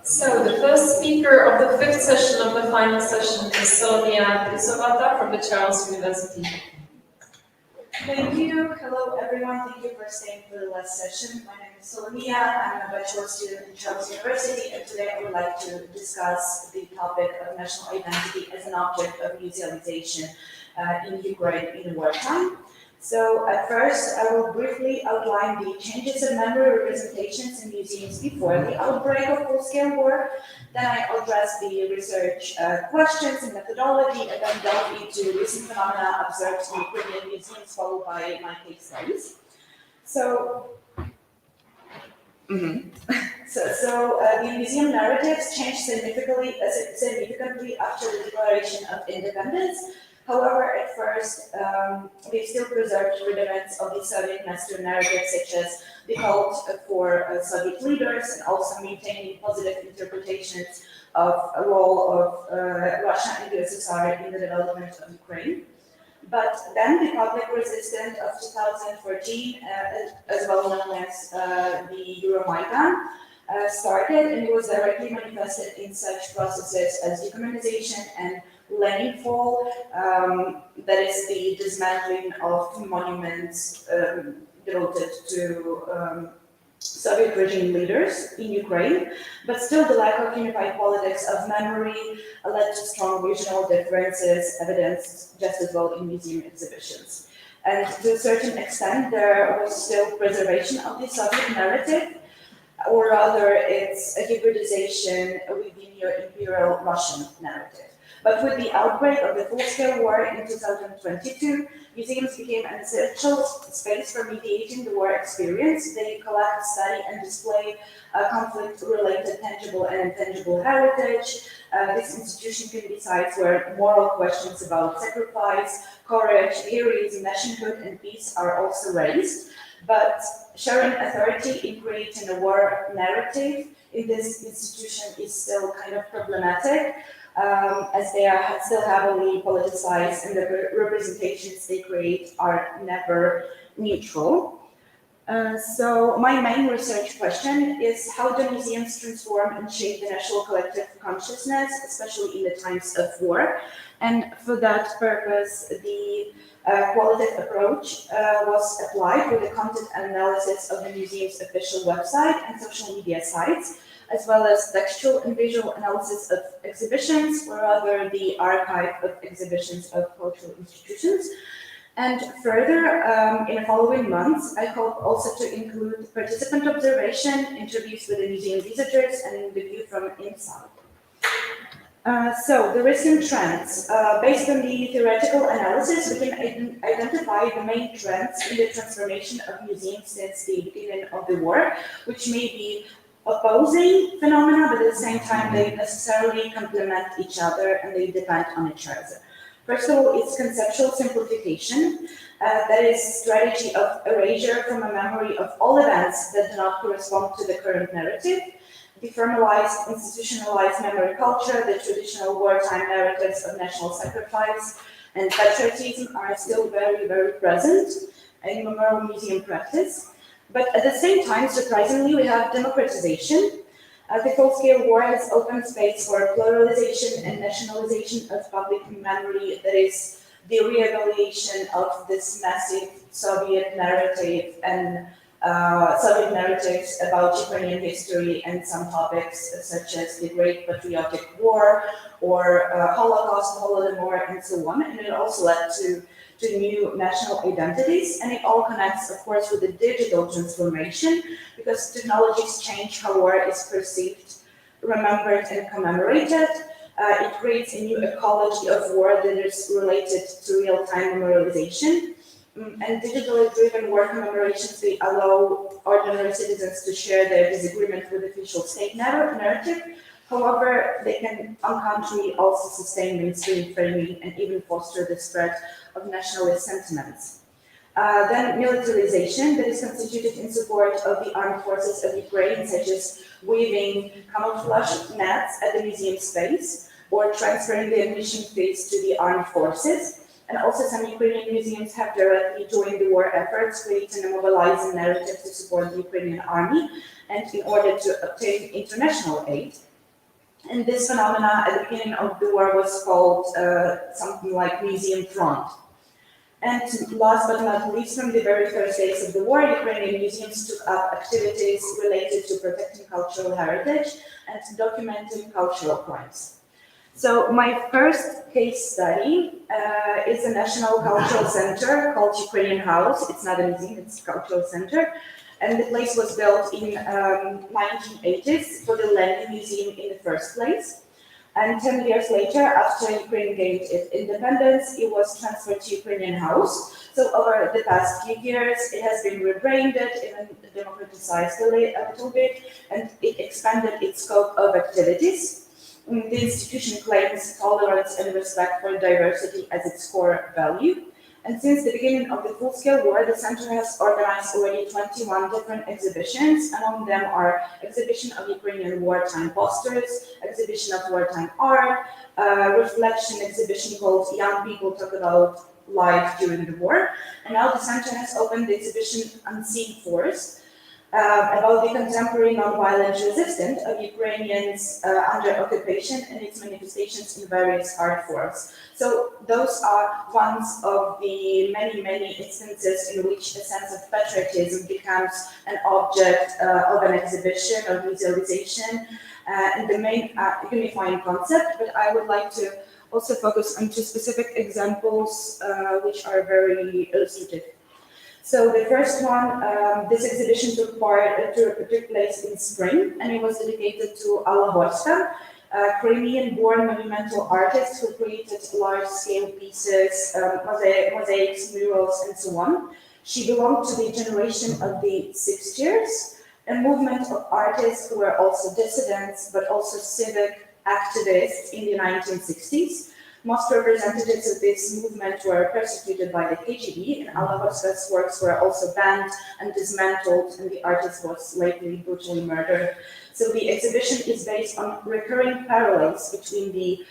So the first speaker of the fifth session of the final session is Sonia Krisovata from the Charles University. Thank you. Hello, everyone. Thank you for staying for the last session. My name is Sonia. I'm a bachelor student in Charles University, and today I would like to discuss the topic of national identity as an object of museumization in Ukraine in wartime. So at first, I will briefly outline the changes in memory representations in museums before the outbreak of full-scale war. Then I address the research questions and methodology, and then delve into recent phenomena observed in Ukrainian museums, followed by my case studies. So the museum narratives changed significantly after the declaration of independence. However, at first, they still preserved rudiments of the Soviet master narrative, such as the cult for Soviet leaders, and also maintaining positive interpretations of a role of Russia and USSR in the development of Ukraine. But then the public resistance of 2014, as well known as the Euromaidan, started, and it was directly manifested in such processes as decommunization and Lenin fall, that is the dismantling of monuments devoted to Soviet regime leaders in Ukraine, but still the lack of unified politics of memory led to strong regional differences evidenced just as well in museum exhibitions. And to a certain extent, there was still preservation of the Soviet narrative, or rather its hybridization with the neo-imperial Russian narrative. But with the outbreak of the full-scale war in 2022, museums became an essential space for mediating the war experience. They collect, study, and display conflict-related tangible and intangible heritage. This institution can be sites where moral questions about sacrifice, courage, heroism, nationhood, and peace are also raised. But sharing authority in creating a war narrative in this institution is still kind of problematic, as they are still heavily politicized and the representations they create are never neutral. So my main research question is, how do museums transform and shape the national collective consciousness, especially in the times of war? And for that purpose, the qualitative approach was applied with the content analysis of the museum's official website and social media sites, as well as textual and visual analysis of exhibitions, or rather the archive of exhibitions of cultural institutions. And further, in the following months, I hope also to include participant observation, interviews with the museum visitors, and the view from inside. So the recent trends. Based on the theoretical analysis, we can identify the main trends in the transformation of museums since the beginning of the war, which may be opposing phenomena, but at the same time they necessarily complement each other and they depend on each other. First of all, it's conceptual simplification, that is strategy of erasure from a memory of all events that do not correspond to the current narrative. The formalized, institutionalized memory culture, the traditional wartime narratives of national sacrifice and patriotism are still very, very present in memorial museum practice. But at the same time, surprisingly, we have democratization. The full-scale war has opened space for pluralization and nationalization of public memory, that is, the re-evaluation of this massive Soviet narrative and Soviet narratives about Ukrainian history and some topics such as the Great Patriotic War or Holocaust, Holodomor, and so on. And it also led to new national identities, and it all connects, of course, with the digital transformation, because technologies change how war is perceived, remembered, and commemorated. It creates a new ecology of war that is related to real-time memorialization. And digitally driven war commemorations, they allow ordinary citizens to share their disagreement with official state narrative. However, they can, on contrary, also sustain mainstream framing and even foster the spread of nationalist sentiments. Then militarization, that is constituted in support of the armed forces of Ukraine, such as weaving camouflage nets at the museum space or transferring the ammunition phase to the armed forces. And also some Ukrainian museums have directly joined the war efforts, creating and mobilizing narrative to support the Ukrainian army and in order to obtain international aid. And this phenomena at the beginning of the war was called something like museum front. And last but not least, from the very first days of the war, Ukrainian museums took up activities related to protecting cultural heritage and documenting cultural crimes. So my first case study is a National Cultural Center called Ukrainian House. It's not a museum, it's a cultural center. And the place was built in 1980s for the Lenin Museum in the first place. And 10 years later, after Ukraine gained its independence, it was transferred to Ukrainian House. So over the past few years, it has been rebranded, even democratized a little bit, and it expanded its scope of activities. The institution claims tolerance and respect for diversity as its core value. And since the beginning of the full-scale war, the center has organized already 21 different exhibitions. Among them are exhibition of Ukrainian wartime posters, exhibition of wartime art, reflection exhibition called Young People Talk About Life During the War. And now the center has opened the exhibition Unseen Force, about the contemporary nonviolent resistance of Ukrainians under occupation and its manifestations in various art forms. So those are ones of the many instances in which a sense of patriotism becomes an object of an exhibition or visualization and the main unifying concept. But I would like to also focus on two specific examples which are very illustrative. So the first one, this exhibition took place in spring, and it was dedicated to Alla Horska, a Crimean-born monumental artist who created large-scale pieces, mosaics, murals, and so on. She belonged to the generation of the 60s, a movement of artists who were also dissidents, but also civic activists in the 1960s. Most representatives of this movement were persecuted by the KGB, and Alla Horska's works were also banned and dismantled, and the artist was lately brutally murdered. So the exhibition is based on recurring parallels between the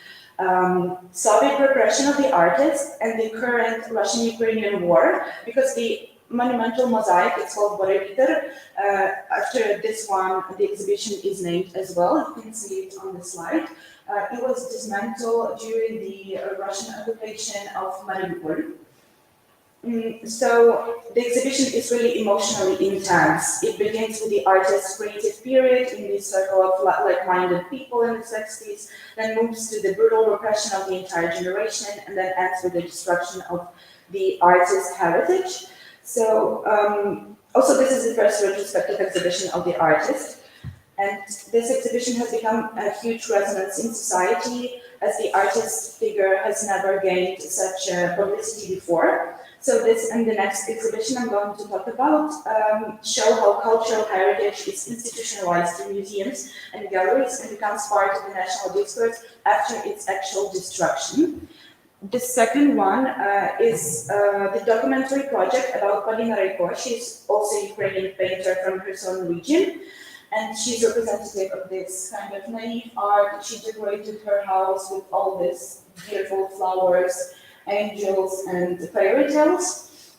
Soviet repression of the artist and the current Russian-Ukrainian war, because the monumental mosaic, it's called Borevitar. After this one, the exhibition is named as well. You can see it on the slide. It was dismantled during the Russian occupation of Mariupol. So the exhibition is really emotionally intense. It begins with the artist's creative period in the circle of like-minded people in the 60s, then moves to the brutal repression of the entire generation, and then ends with the destruction of the artist's heritage. So also this is the first retrospective exhibition of the artist. And this exhibition has become a huge resonance in society, as the artist's figure has never gained such publicity before. So this and the next exhibition I'm going to talk about show how cultural heritage is institutionalized in museums and galleries and becomes part of the national discourse after its actual destruction. The second one is the documentary project about Polina Rayko. She's also a Ukrainian painter from her own region. And she's representative of this kind of naive art. She decorated her house with all these beautiful flowers, angels, and fairy tales.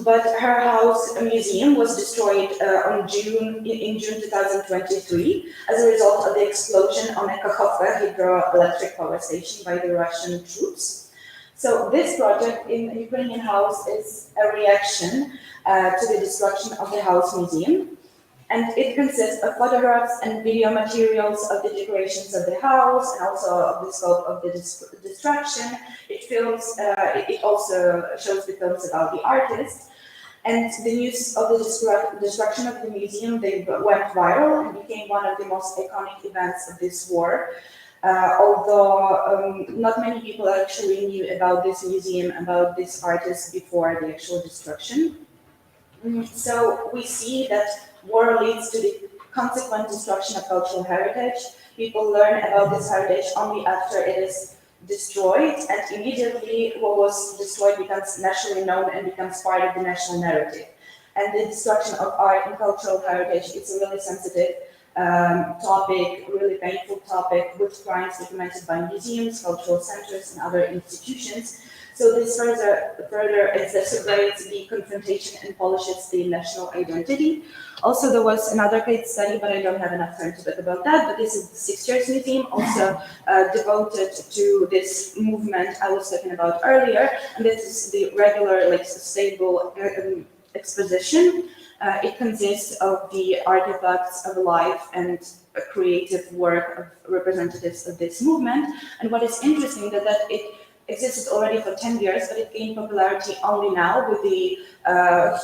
But her house museum was destroyed in June 2023 as a result of the explosion on a Kakhovka hydroelectric power station by the Russian troops. So this project in the Ukrainian house is a reaction to the destruction of the house museum. And it consists of photographs and video materials of the decorations of the house and also of the scope of the destruction. It also shows the films about the artist. And the news of the destruction of the museum, they went viral and became one of the most iconic events of this war. Although not many people actually knew about this museum, about this artist before the actual destruction. So we see that war leads to the consequent destruction of cultural heritage. People learn about this heritage only after it is destroyed, and immediately what was destroyed becomes nationally known and becomes part of the national narrative. And the destruction of art and cultural heritage is a really sensitive topic, really painful topic, with crimes documented by museums, cultural centers, and other institutions. So this further exacerbates the confrontation and polishes the national identity. Also, there was another case study, but I don't have enough time to talk about that. But this is the 6 Years Museum, also devoted to this movement I was talking about earlier. And this is the regular, like, sustainable exposition. It consists of the artifacts of life and a creative work of representatives of this movement. And what is interesting that it existed already for 10 years, but it gained popularity only now with the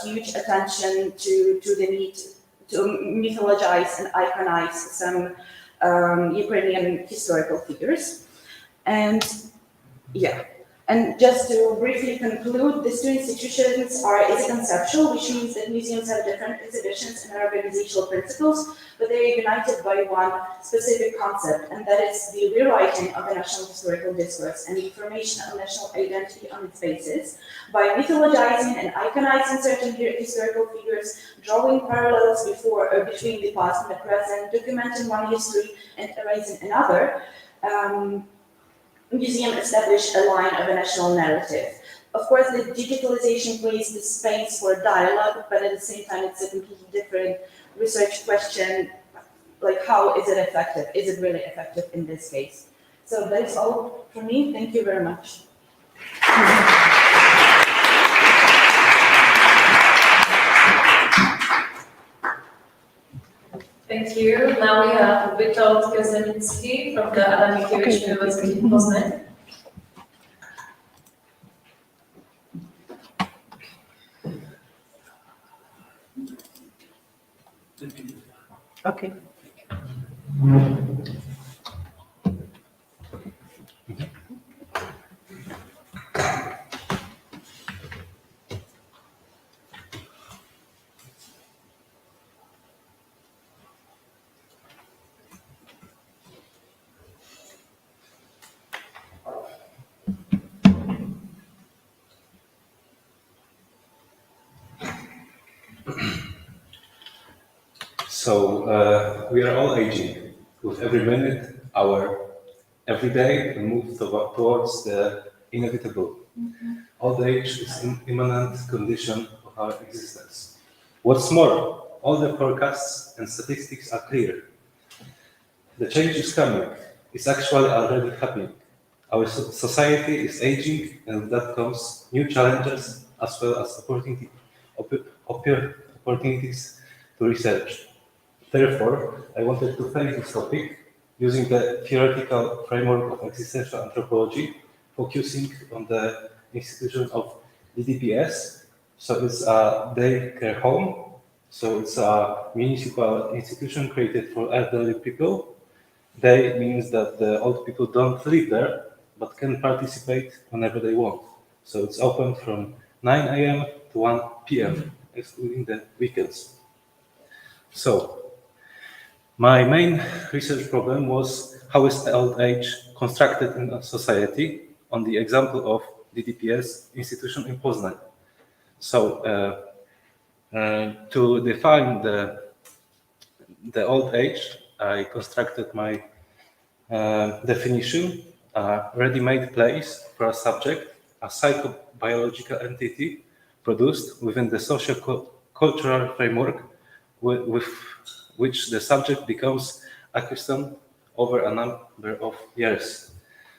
huge attention to the need to mythologize and iconize some Ukrainian historical figures. And yeah. And just to briefly conclude, these two institutions is conceptual, which means that museums have different exhibitions and organizational principles, but they are united by one specific concept, and that is the rewriting of the national historical discourse and the formation of national identity on its basis by mythologizing and iconizing certain historical figures, drawing parallels between the past and the present, documenting one history and erasing another. Museum established a line of a national narrative. Of course, the digitalization creates the space for dialogue, but at the same time, it's a completely different research question, like how is it effective? Is it really effective in this case? So that is all from me. Thank you very much. Thank you. Now we have Witold Kazenicki from the Adam Mickiewicz University in Poznań. Okay. So we are all aging. With every minute, hour, every day, we move towards the inevitable. Old age is an imminent condition of our existence. What's more, all the forecasts and statistics are clear. The change is coming. It's actually already happening. Our society is aging, and with that comes new challenges as well as opportunities to research. Therefore, I wanted to frame this topic using the theoretical framework of existential anthropology, focusing on the institution of DDPS. So it's a day care home. So it's a municipal institution created for elderly people. Day means that the old people don't live there, but can participate whenever they want. So it's open from 9 a.m. to 1 p.m., excluding the weekends. So, my main research problem was how is old age constructed in a society on the example of DDPS institution in Poznań. So to define the old age, I constructed my definition, a ready-made place for a subject, a psychobiological entity produced within the social-cultural framework with which the subject becomes accustomed over a number of years.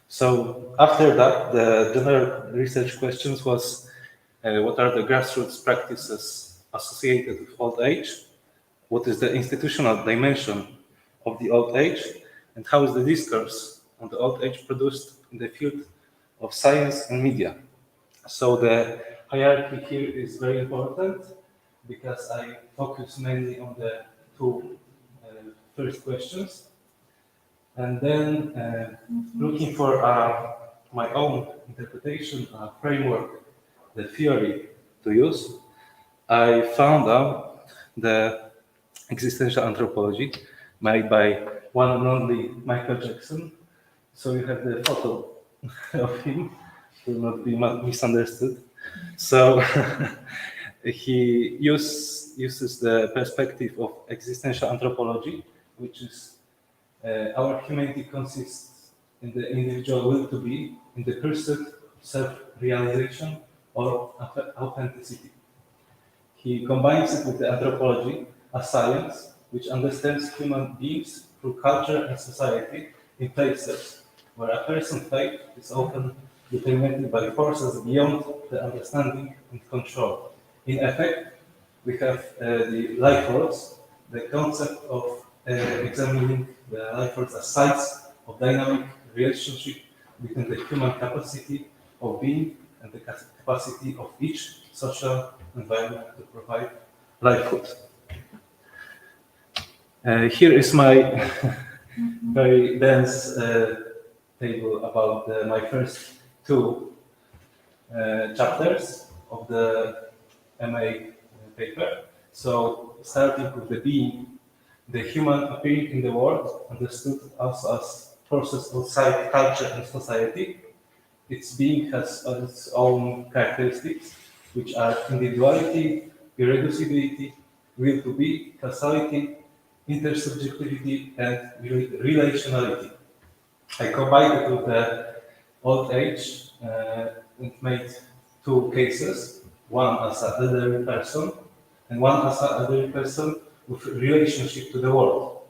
So after that, the general research questions was what are the grassroots practices associated with old age? What is the institutional dimension of the old age? And how is the discourse on the old age produced in the field of science and media? So the hierarchy here is very important because I focus mainly on the two first questions, and then looking for my own interpretation, framework, the theory to use, I found out the existential anthropology made by one and only Michael Jackson. So you have the photo of him to not be misunderstood. So he uses the perspective of existential anthropology which is our humanity consists in the individual will to be, in the pursuit of self-realization or authenticity. He combines it with the anthropology, a science which understands human beings through culture and society in places where a person's fate is often determined by forces beyond the understanding and control. In effect, we have the life force, the concept of examining the life force as sites of dynamic relationship between the human capacity of being and the capacity of each social environment to provide livelihood. Here is my very dense table about my first two chapters of the MA paper. So starting with the being, the human appearing in the world, understood also as process outside culture and society. Its being has its own characteristics, which are individuality, irreducibility, will to be, causality, intersubjectivity, and relationality. I combined it with the old age and made two cases, one as an elderly person and one as an elderly person with relationship to the world,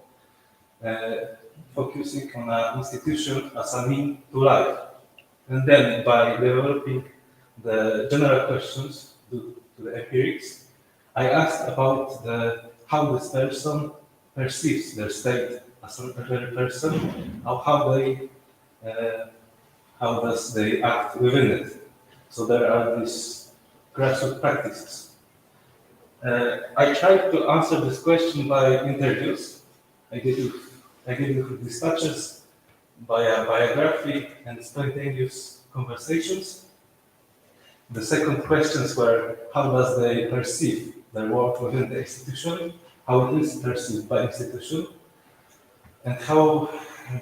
focusing on an institution as a mean to life. And then by developing the general questions to the empirics, I asked about how this person perceives their state as a elderly person, how does they act within it. So there are these grassroots practices. I tried to answer this question by interviews. I did it with dispatches, by a biography and spontaneous conversations. The second questions were how does they perceive their work within the institution, how it is perceived by institution, and how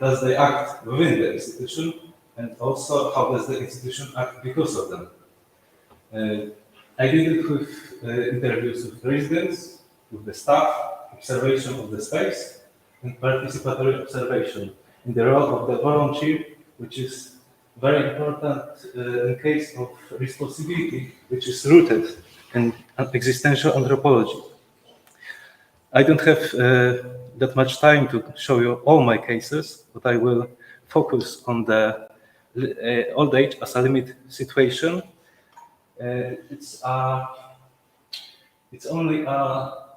does they act within the institution, and also how does the institution act because of them. I did it with interviews with residents, with the staff, observation of the space, and participatory observation in the role of the volunteer, which is very important in case of responsibility, which is rooted in existential anthropology. I don't have that much time to show you all my cases, but I will focus on the old age as a limit situation. It's only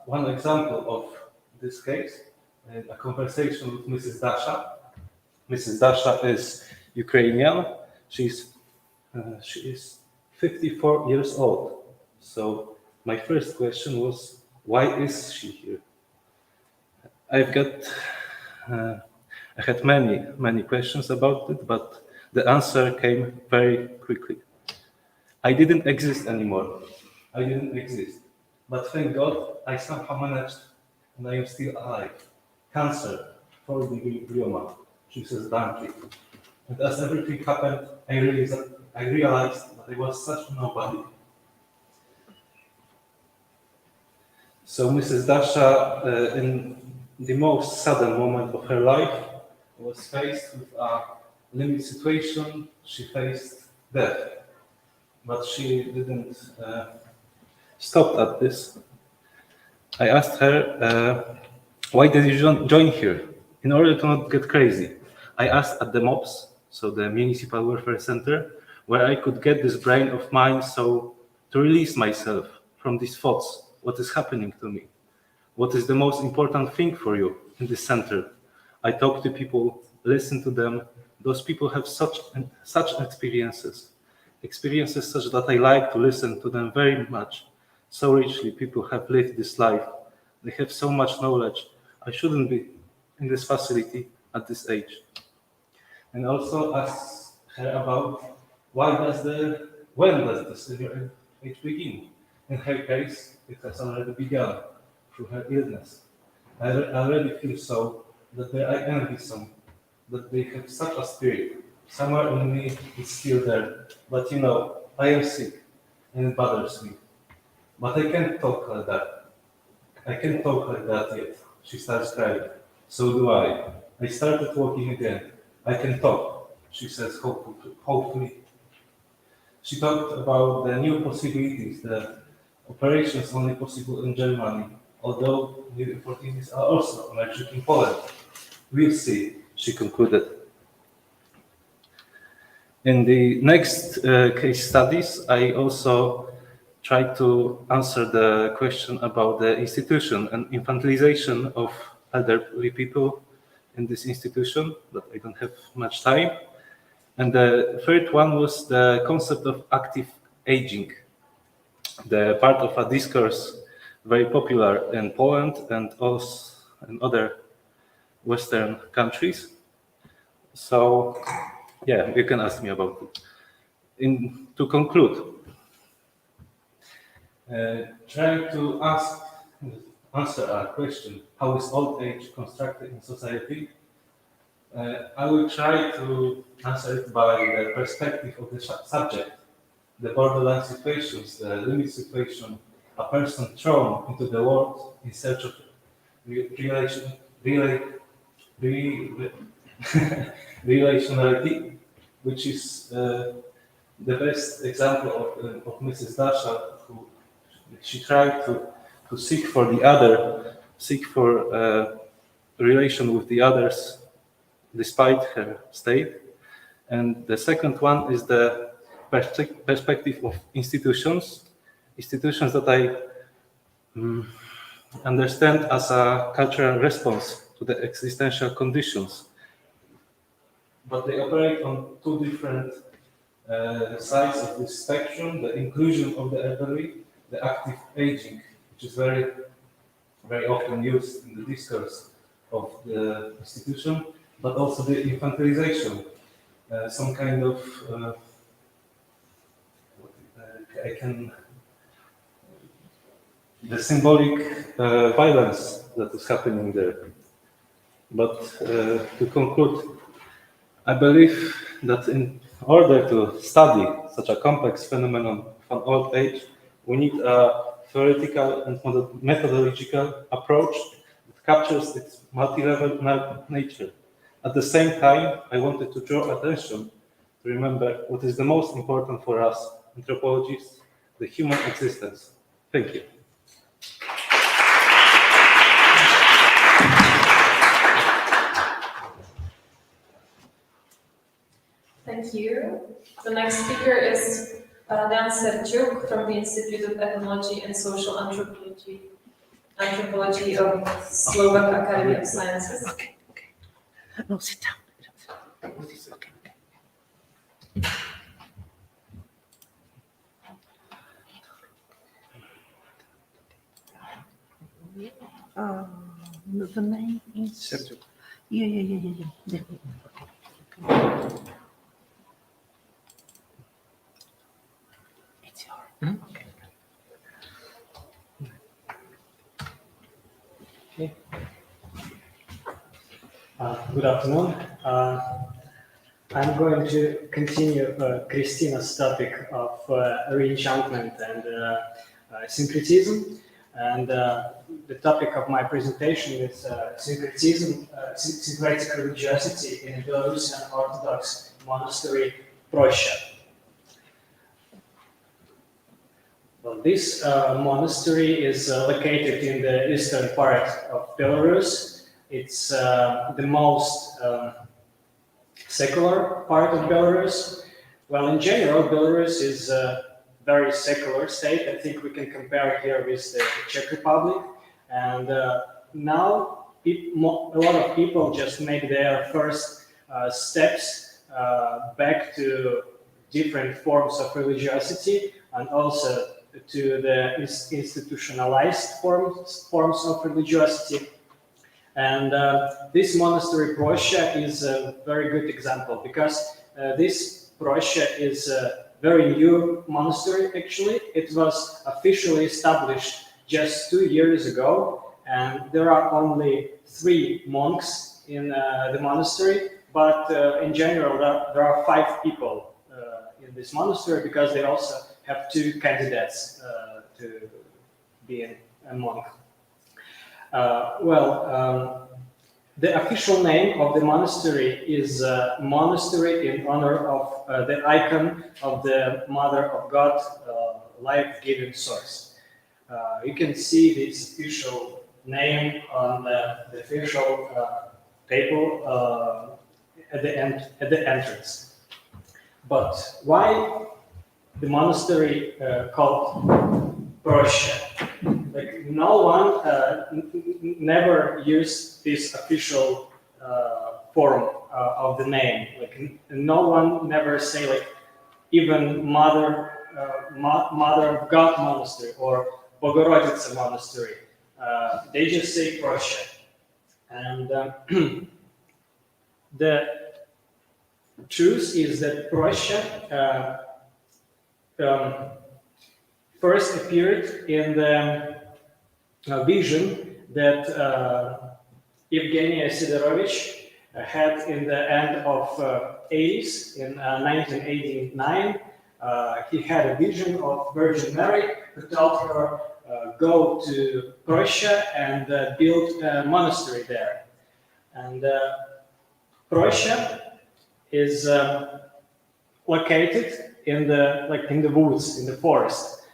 one example of this case, a conversation with Mrs. Dasha. Mrs. Dasha is Ukrainian. She is 54 years old. So my first question was, why is she here? I had many questions about it, but the answer came very quickly. I didn't exist anymore. I didn't exist. But thank God, I somehow managed, and I am still alive. Cancer, 4th-degree glioma, she says bluntly. And as everything happened, I realized that I was such a nobody. So Mrs. Dasha, in the most sudden moment of her life, was faced with a limit situation. She faced death. But she didn't stop at this. I asked her, why did you join here? In order to not get crazy. I asked at the MOPS, so the Municipal Welfare Center, where I could get this brain of mine so to release myself from these thoughts. What is happening to me? What is the most important thing for you in this center? I talk to people, listen to them. Those people have such experiences such that I like to listen to them very much. So richly, people have lived this life. They have so much knowledge. I shouldn't be in this facility at this age. And also ask her about when does this age begin? In her case, it has already begun through her illness. I already feel so that I envy some, that they have such a spirit. Somewhere in me it's still there. But you know, I am sick and it bothers me. But I can't talk like that. I can't talk like that yet. She starts crying. So do I. I started walking again. I can talk, she says hopefully. She talked about the new possibilities, the operations only possible in Germany, although new opportunities are also emerging in Poland. We'll see, she concluded. In the next case studies, I also tried to answer the question about the institution and infantilization of elderly people in this institution, but I don't have much time. And the third one was the concept of active aging, the part of a discourse very popular in Poland and also in other Western countries. So, yeah, you can ask me about it. To conclude, trying to answer a question, how is old age constructed in society? I will try to answer it by the perspective of the subject, the borderline situations, the limit situation, a person thrown into the world in search of relationality, which is the best example of Mrs. Dasha, who she tried to seek for the other, seek for a relation with the others despite her state. And the second one is the perspective of institutions that I understand as a cultural response to the existential conditions. But they operate on two different sides of this spectrum, the inclusion of the elderly, the active aging, which is very, very often used in the discourse of the institution, but also the infantilization, some kind of, the symbolic violence that is happening there. But to conclude, I believe that in order to study such a complex phenomenon of old age, we need a theoretical and methodological approach that captures its multi-level nature. At the same time, I wanted to draw attention to remember what is the most important for us, anthropologists, the human existence. Thank you. Thank you. The next speaker is Dan Serciuk from the Institute of Ethnology and Social Anthropology of Slovak Academy of Sciences. Okay. No, sit down. Okay. The name is Serciuk. Yeah. There. It's your. Okay. Okay. Good afternoon. I'm going to continue Christina's topic of reenchantment and syncretism. And the topic of my presentation is syncretism, syncretic religiosity in Belarusian Orthodox monastery Prosha. Well, this monastery is located in the eastern part of Belarus. It's the most secular part of Belarus. Well, in general, Belarus is a very secular state. I think we can compare here with the Czech Republic. And now a lot of people just make their first steps back to different forms of religiosity and also to the institutionalized forms of religiosity. And this monastery Prosha is a very good example because this Prosha is a very new monastery actually. It was officially established just 2 years ago, and there are only 3 monks in the monastery, but in general there are 5 people in this monastery because they also have 2 candidates to be a monk. The official name of the monastery is Monastery in honor of the icon of the Mother of God, life-giving source. You can see this official name on the official paper at the entrance. But why the monastery called Proshya? Like no one never used this official form of the name. Like no one never say like even Mother of God Monastery or Bogorodica Monastery. They just say Proshya. And the truth is that Proshya first appeared in the vision that Evgeny Sidorovich had in the end of 80s in 1989. He had a vision of Virgin Mary who told her go to Proshya and build a monastery there. And Proshya is located in the woods, in the forest.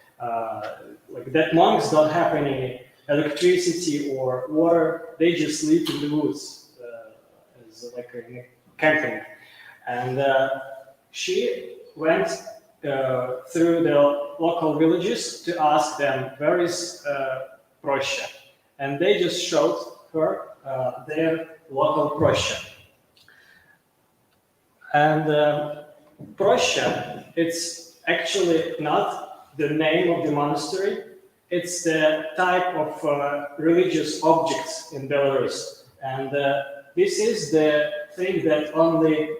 Like that monks don't have any electricity or water, they just live in the woods as like a camping. And she went through the local villages to ask them where is Proshya, and they just showed her their local Proshya. And Proshya, it's actually not the name of the monastery, it's the type of religious objects in Belarus. And this is the thing that only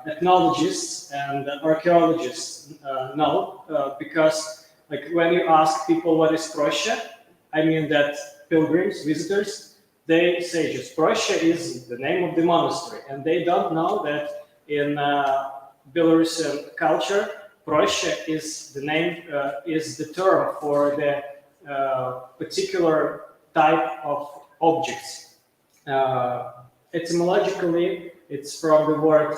ethnologists and archaeologists know, because like when you ask people what is Proshya, I mean that pilgrims, visitors, they say just Proshya is the name of the monastery, and they don't know that in Belarusian culture, Proshya is the name, is the term for the particular type of objects. Etymologically, it's from the word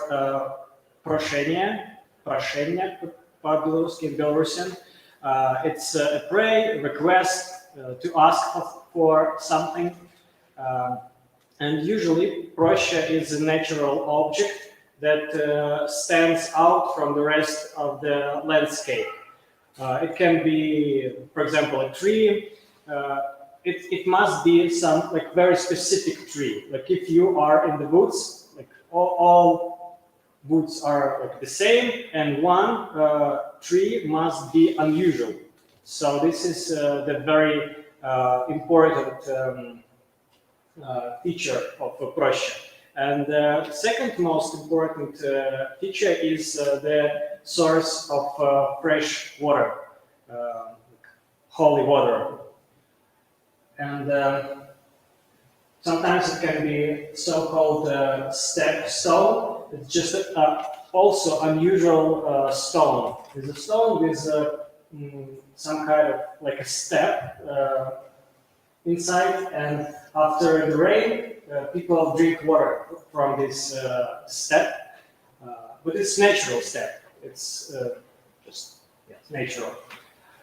proshenia, по-белорусски, in Belarusian. It's a pray, request, to ask for something. And usually, Proshya is a natural object that stands out from the rest of the landscape. It can be, for example, a tree. It must be some like very specific tree. Like if you are in the woods, like all woods are like the same, and one tree must be unusual. So this is the very important feature of Proshya. And the second most important feature is the source of fresh water, holy water. And sometimes it can be so-called step stone. It's just also unusual stone. It's a stone with some kind of like a step inside, and after the rain, people drink water from this step, but it's natural step. It's just natural.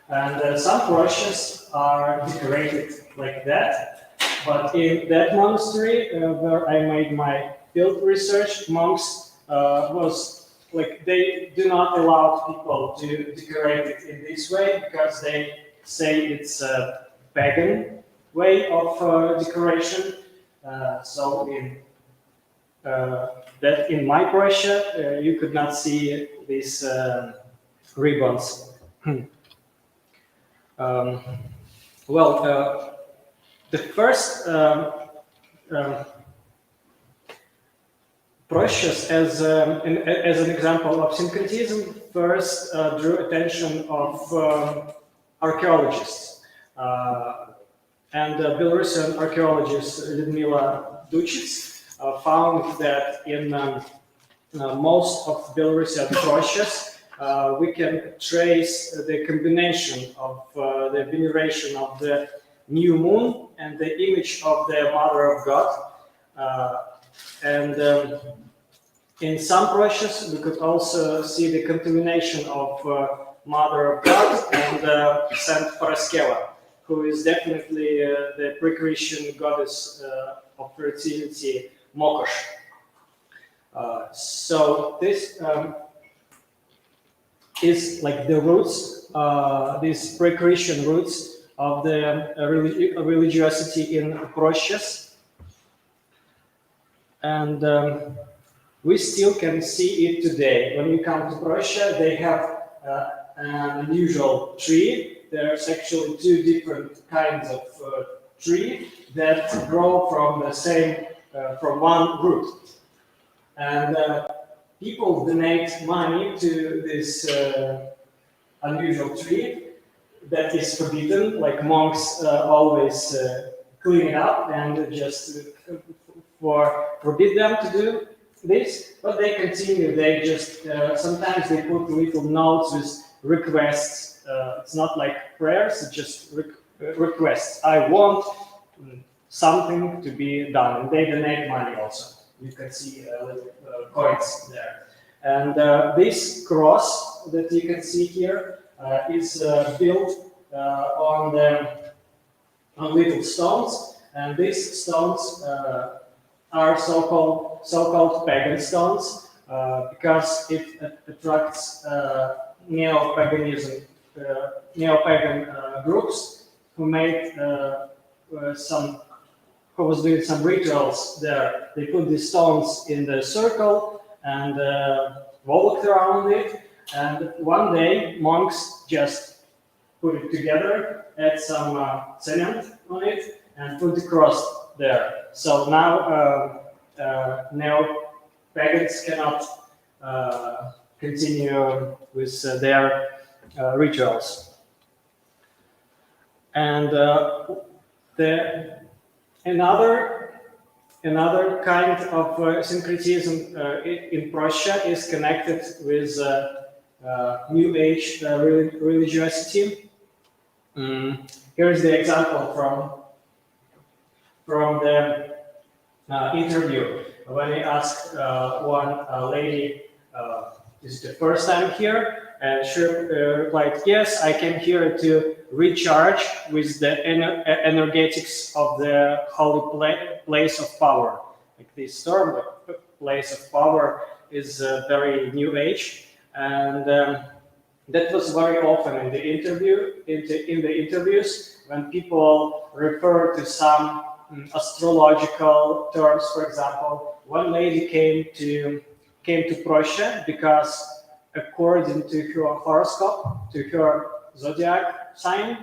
And some Proshas are decorated like that. But in that monastery where I made my field research, monks was like they do not allow people to decorate it in this way because they say it's a pagan way of decoration. So in my Proshya, you could not see these ribbons. The first Proshas, as an example of syncretism, first drew attention of archaeologists. And Belarusian archaeologist Lyudmila Duchits found that in most of Belarusian Proshas, we can trace the combination of the veneration of the new moon and the image of the Mother of God. and in some proches, we could also see the continuation of Mother of God and Saint Paraskeva, who is definitely the pre-Christian goddess of fertility, Mokosh. So this is like the roots, these pre-Christian roots of the religiosity in proches. And we still can see it today. When we come to Prussia, they have an unusual tree. There's actually two different kinds of tree that grow from the same, from one root. And people donate money to this unusual tree that is forbidden, like monks always clean it up and just forbid them to do this, but they continue. They just sometimes they put little notes with requests. It's not like prayers; it's just requests. I want something to be done, and they donate money also. You can see little coins there. And this cross that you can see here is built on little stones, and these stones are so-called pagan stones because it attracts neo-paganism, neo-pagan groups who made who was doing some rituals there. They put these stones in the circle and walked around it. And one day, monks just put it together, add some cement on it, and put the cross there. So now neo-pagans cannot continue with their rituals. And another kind of syncretism in Prussia is connected with New Age religiosity. Here's the example from the interview when I asked one lady, "Is it the first time here?" And she replied, "Yes, I came here to recharge with the energetics of the holy place of power." Like this term, the place of power, is very New Age, and that was very often in the interviews when people refer to some astrological terms. For example, one lady came to Prussia because, according to her horoscope, to her zodiac sign,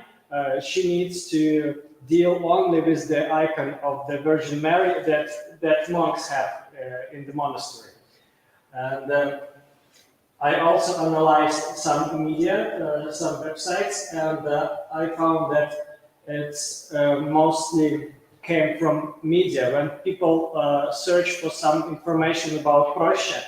she needs to deal only with the icon of the Virgin Mary that monks have in the monastery. And I also analyzed some media, some websites, and I found that it's mostly came from media. When people search for some information about Prussia,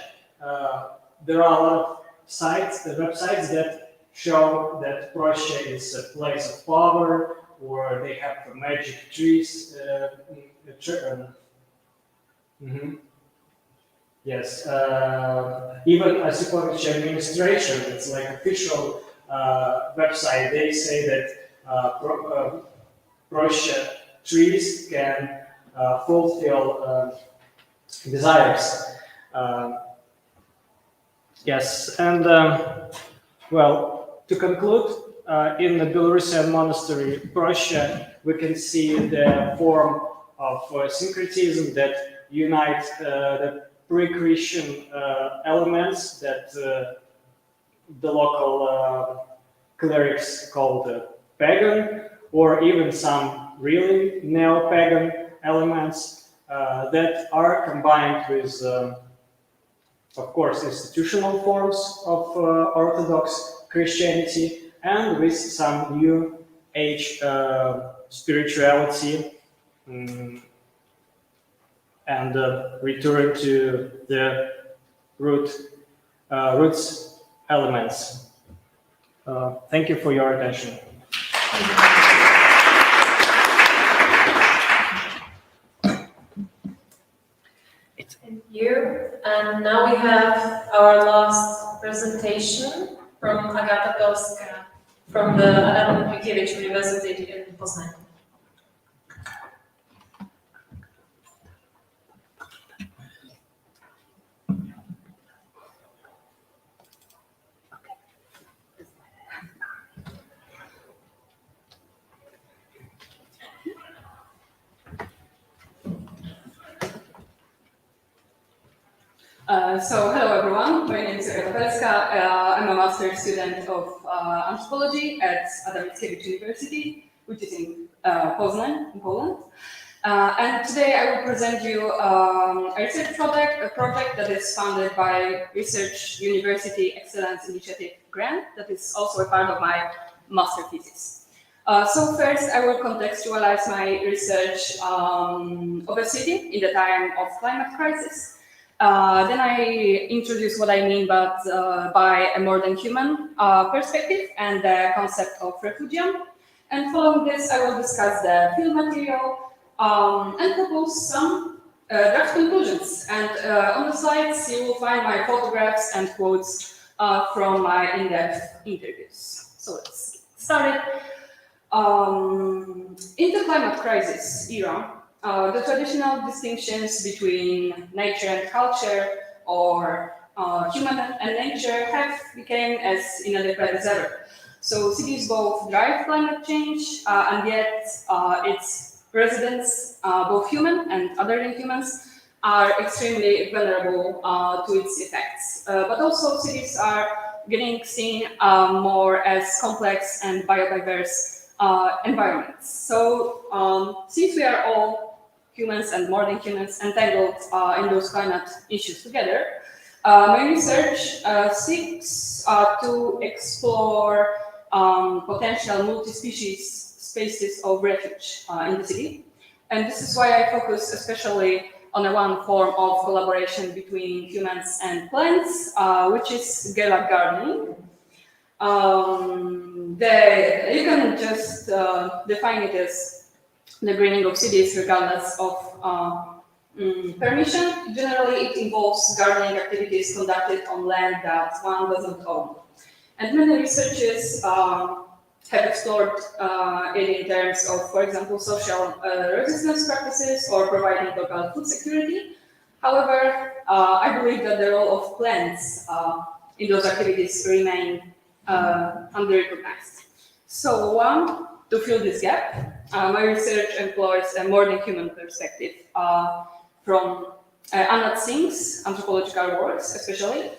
there are a lot of sites, the websites that show that Prussia is a place of power, or they have magic trees. Yes, even Asipovich administration, it's like official website. They say that Prussia trees can fulfill desires. Yes, and well, to conclude, in the Belarusian monastery, Prussia, we can see the form of syncretism that unite the pre-Christian elements that the local clerics called pagan, or even some really neo-pagan elements that are combined with, of course, institutional forms of Orthodox Christianity and with some New Age spirituality, and return to the roots elements. Thank you for your attention. you. And now we have our last presentation from Agata Pelska from the Adam Mickiewicz University in Poznań. Hello everyone, my name is Agata Pelska. I'm a master's student of anthropology at Adam Mickiewicz University, which is in Poznań, in Poland. And today I will present you a research project, that is funded by Research University Excellence Initiative grant that is also a part of my master thesis. So first I will contextualize my research obesity in the time of climate crisis. Then I introduce what I mean by a more than human perspective and the concept of refugium. And following this, I will discuss the field material and propose some draft conclusions. And on the slides, you will find my photographs and quotes from my in-depth interviews. So let's get started. In the climate crisis era, the traditional distinctions between nature and culture or human and nature have become as inadequate as ever. So cities both drive climate change and yet its residents, both human and other than humans, are extremely vulnerable to its effects. But also cities are getting seen more as complex and biodiverse environments. So since we are all humans and more than humans entangled in those climate issues together, my research seeks to explore potential multi-species spaces of refuge in the city. And this is why I focus especially on one form of collaboration between humans and plants, which is guerrilla gardening. You can just define it as the greening of cities regardless of permission. Generally, it involves gardening activities conducted on land that one doesn't own. And many researchers have explored it in terms of, for example, social resistance practices or providing local food security. However, I believe that the role of plants in those activities remain under-recognized. So, to fill this gap, my research employs a more than human perspective from Anat Singh's anthropological works, especially.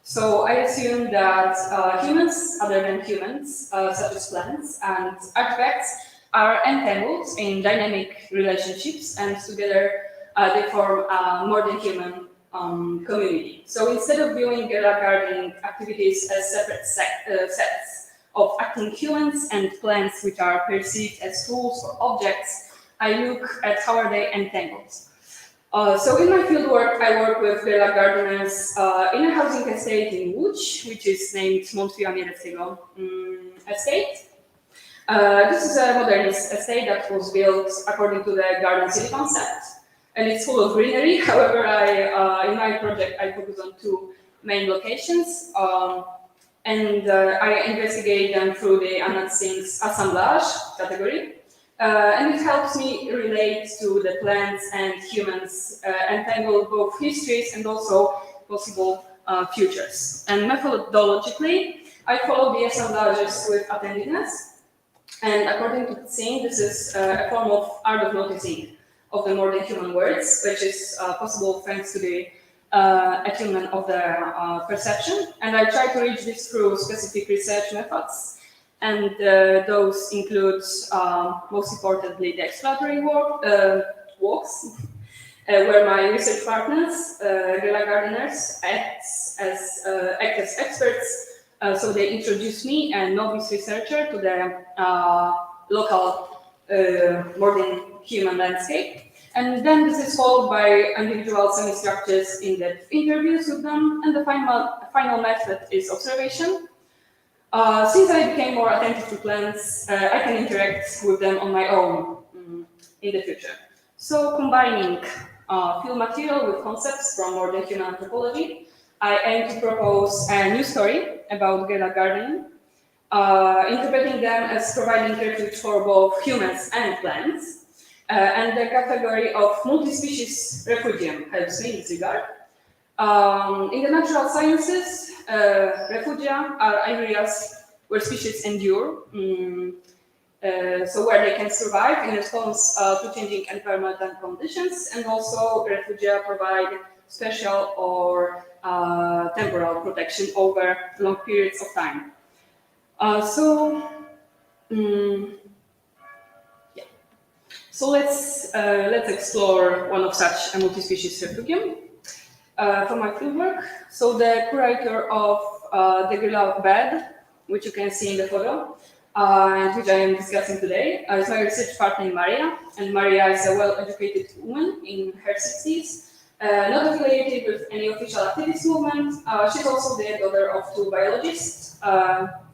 So I assume that humans, other than humans, such as plants and artifacts, are entangled in dynamic relationships, and together they form a more than human community. So instead of viewing guerrilla gardening activities as separate sets of acting humans and plants which are perceived as tools or objects, I look at how are they entangled. So in my fieldwork, I work with guerrilla gardeners in a housing estate in Łódź, which is named Montfiła Miereckiego estate. This is a modernist estate that was built according to the Garden City concept, and it's full of greenery. However, in my project, I focus on two main locations. And I investigate them through the Anat Singh's assemblage category. And it helps me relate to the plants and humans, entangle both histories and also possible futures. And methodologically, I follow the assemblages with attentiveness. And according to Singh, this is a form of art of noticing of the more than human words, which is possible thanks to the attunement of the perception. And I try to reach this through specific research methods. And those include, most importantly, the exploratory walks, where my research partners, guerrilla gardeners, act as experts. So they introduce me, a novice researcher, to the local more than human landscape. And then this is followed by individual semi-structures in-depth interviews with them, and the final method is observation. Since I became more attentive to plants, I can interact with them on my own in the future. So combining fill material with concepts from more than human anthropology, I aim to propose a new story about guerrilla gardening, interpreting them as providing refuge for both humans and plants, and the category of multi-species refugium helps me in this regard. In the natural sciences, refugia are areas where species endure, so where they can survive in response to changing environmental conditions, and also refugia provide special or temporal protection over long periods of time. So let's explore one of such a multi-species refugium. For my fieldwork, so the curator of the guerrilla bed, which you can see in the photo, and which I am discussing today, is my research partner Maria. And Maria is a well-educated woman in her 60s, not affiliated with any official activist movement. She's also the daughter of two biologists,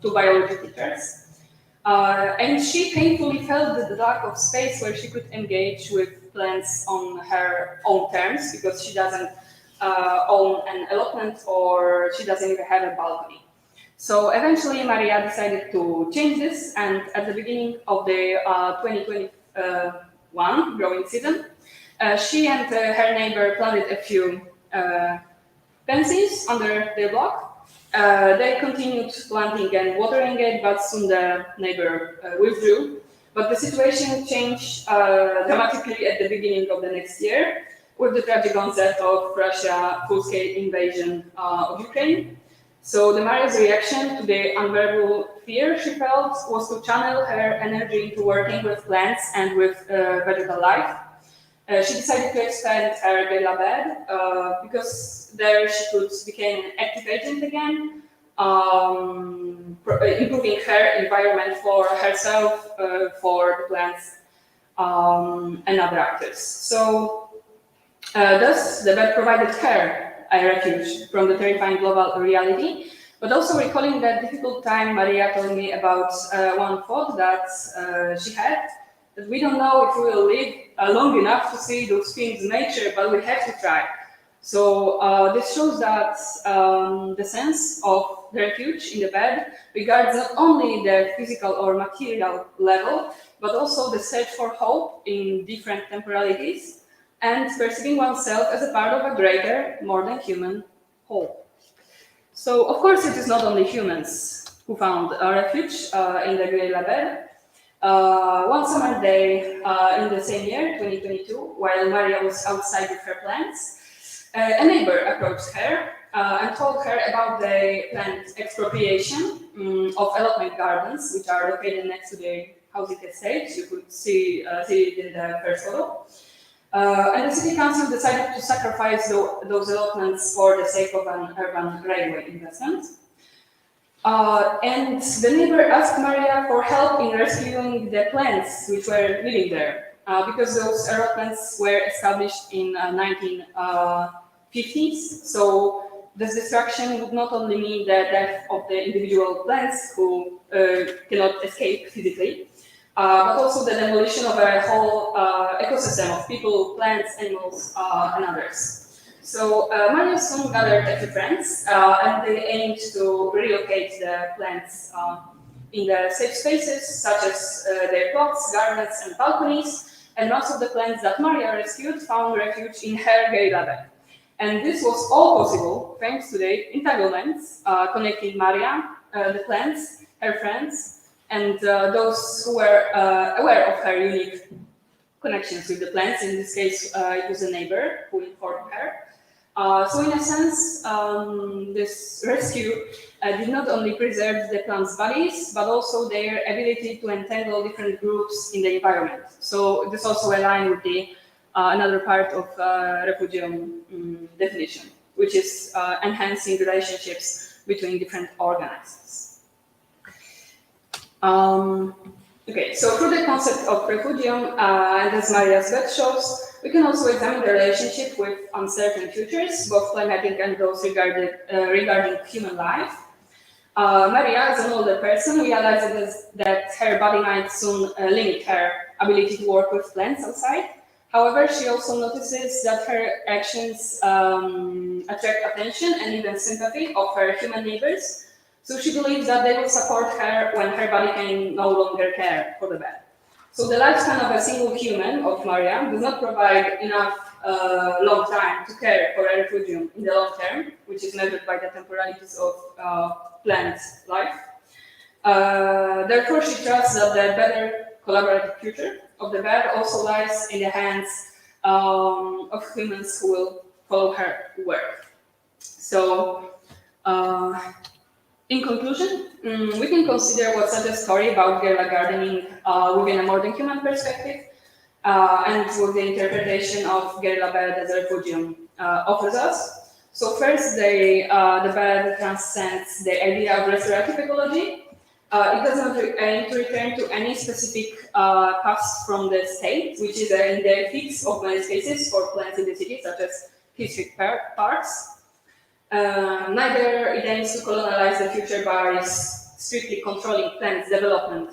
two biology teachers. And she painfully felt the lack of space where she could engage with plants on her own terms, because she doesn't own an allotment, or she doesn't even have a balcony. So eventually Maria decided to change this, and at the beginning of the 2021 growing season, she and her neighbor planted a few pansies under their block. They continued planting and watering it, but soon the neighbor withdrew. But the situation changed dramatically at the beginning of the next year, with the tragic onset of Russia's full-scale invasion of Ukraine. So the Maria's reaction to the unbearable fear she felt was to channel her energy into working with plants and with vegetal life. She decided to expand her guerrilla bed because there she could become an active agent again, improving her environment for herself, for the plants, and other actors. So thus the bed provided her a refuge from the terrifying global reality, but also recalling that difficult time, Maria told me about one thought that she had, that we don't know if we will live long enough to see those things in nature, but we have to try. So this shows that the sense of the refuge in the bed regards not only the physical or material level, but also the search for hope in different temporalities, and perceiving oneself as a part of a greater, more than human whole. So, of course, it is not only humans who found a refuge in the guerrilla bed. One summer day in the same year, 2022, while Maria was outside with her plants, a neighbor approached her and told her about the planned expropriation of allotment gardens, which are located next to the housing estate. You could see it in the first photo. And the city council decided to sacrifice those allotments for the sake of an urban railway investment. And the neighbor asked Maria for help in rescuing the plants which were living there, because those allotments were established in 1950s. So this destruction would not only mean the death of the individual plants who cannot escape physically, but also the demolition of a whole ecosystem of people, plants, animals, and others. So Maria soon gathered a few friends, and they aimed to relocate the plants in the safe spaces, such as their plots, gardens, and balconies. And most of the plants that Maria rescued found refuge in her guerrilla bed. And this was all possible thanks to the entanglements connecting Maria, the plants, her friends, and those who were aware of her unique connections with the plants. In this case, it was a neighbor who informed her. So in a sense, this rescue did not only preserve the plants' bodies, but also their ability to entangle different groups in the environment. So this also aligns with the another part of refugium definition, which is enhancing relationships between different organisms. Okay, so through the concept of refugium, and as Maria's bed shows, we can also examine the relationship with uncertain futures, both climatic and those regarding human life. Maria, as an older person, realizes that her body might soon limit her ability to work with plants outside. However, she also notices that her actions attract attention and even sympathy of her human neighbors. So she believes that they will support her when her body can no longer care for the bed. So the lifespan of a single human, of Maria, does not provide enough long time to care for a refugium in the long term, which is measured by the temporalities of plant life. Therefore, she trusts that the better collaborative future of the bed also lies in the hands of humans who will follow her work. So, in conclusion, we can consider what such a story about guerrilla gardening within a modern human perspective and with the interpretation of guerrilla bed as a refugium offers us. So first, the bed transcends the idea of restorative ecology. It does not aim to return to any specific past from the state, which is in the fix of many spaces for plants in the city, such as historic parks. Neither it aims to colonialize the future by strictly controlling plants' development,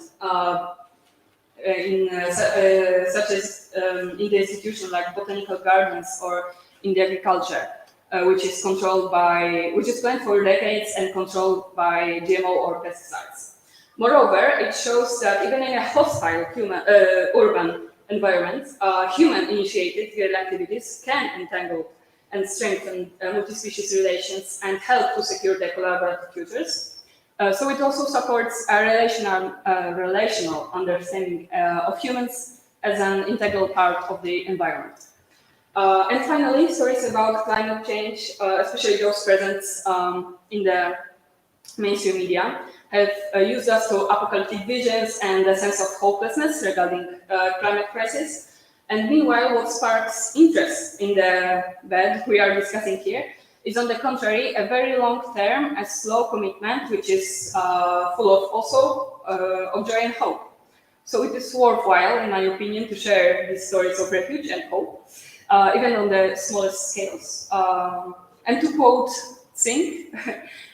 such as in the institution like botanical gardens or in the agriculture, which is planned for decades and controlled by GMO or pesticides. Moreover, it shows that even in a hostile urban environment, human-initiated guerrilla activities can entangle and strengthen multi-species relations and help to secure their collaborative futures. So it also supports a relational understanding of humans as an integral part of the environment. And finally, stories about climate change, especially those present in the mainstream media, have used us to apocalyptic visions and a sense of hopelessness regarding climate crisis. And meanwhile, what sparks interest in the bed we are discussing here is, on the contrary, a very long-term, a slow commitment, which is full of also of joy and hope. So it is worthwhile, in my opinion, to share these stories of refuge and hope, even on the smallest scales. And to quote Singh,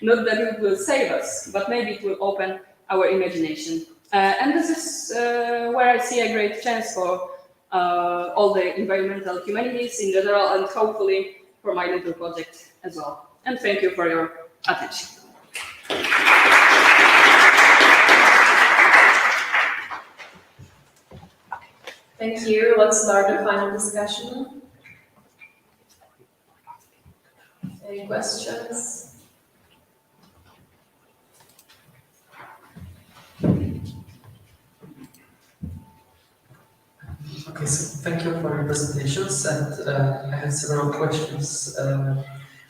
not that it will save us, but maybe it will open our imagination. And this is where I see a great chance for all the environmental humanities in general, and hopefully for my little project as well. And thank you for your attention. Thank you. Let's start the final discussion. Any questions? Okay, so thank you for your presentations, and I have several questions.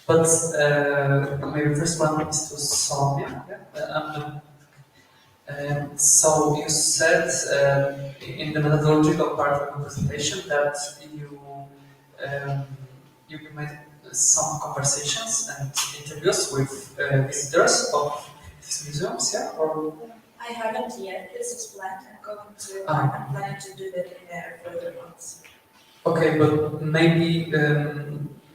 But maybe first one is to Sonia. So you said in the methodological part of the presentation that you made some conversations and interviews with visitors of these museums, yeah? Or I haven't yet. This is planned. I'm planning to do that in further months. okay, but maybe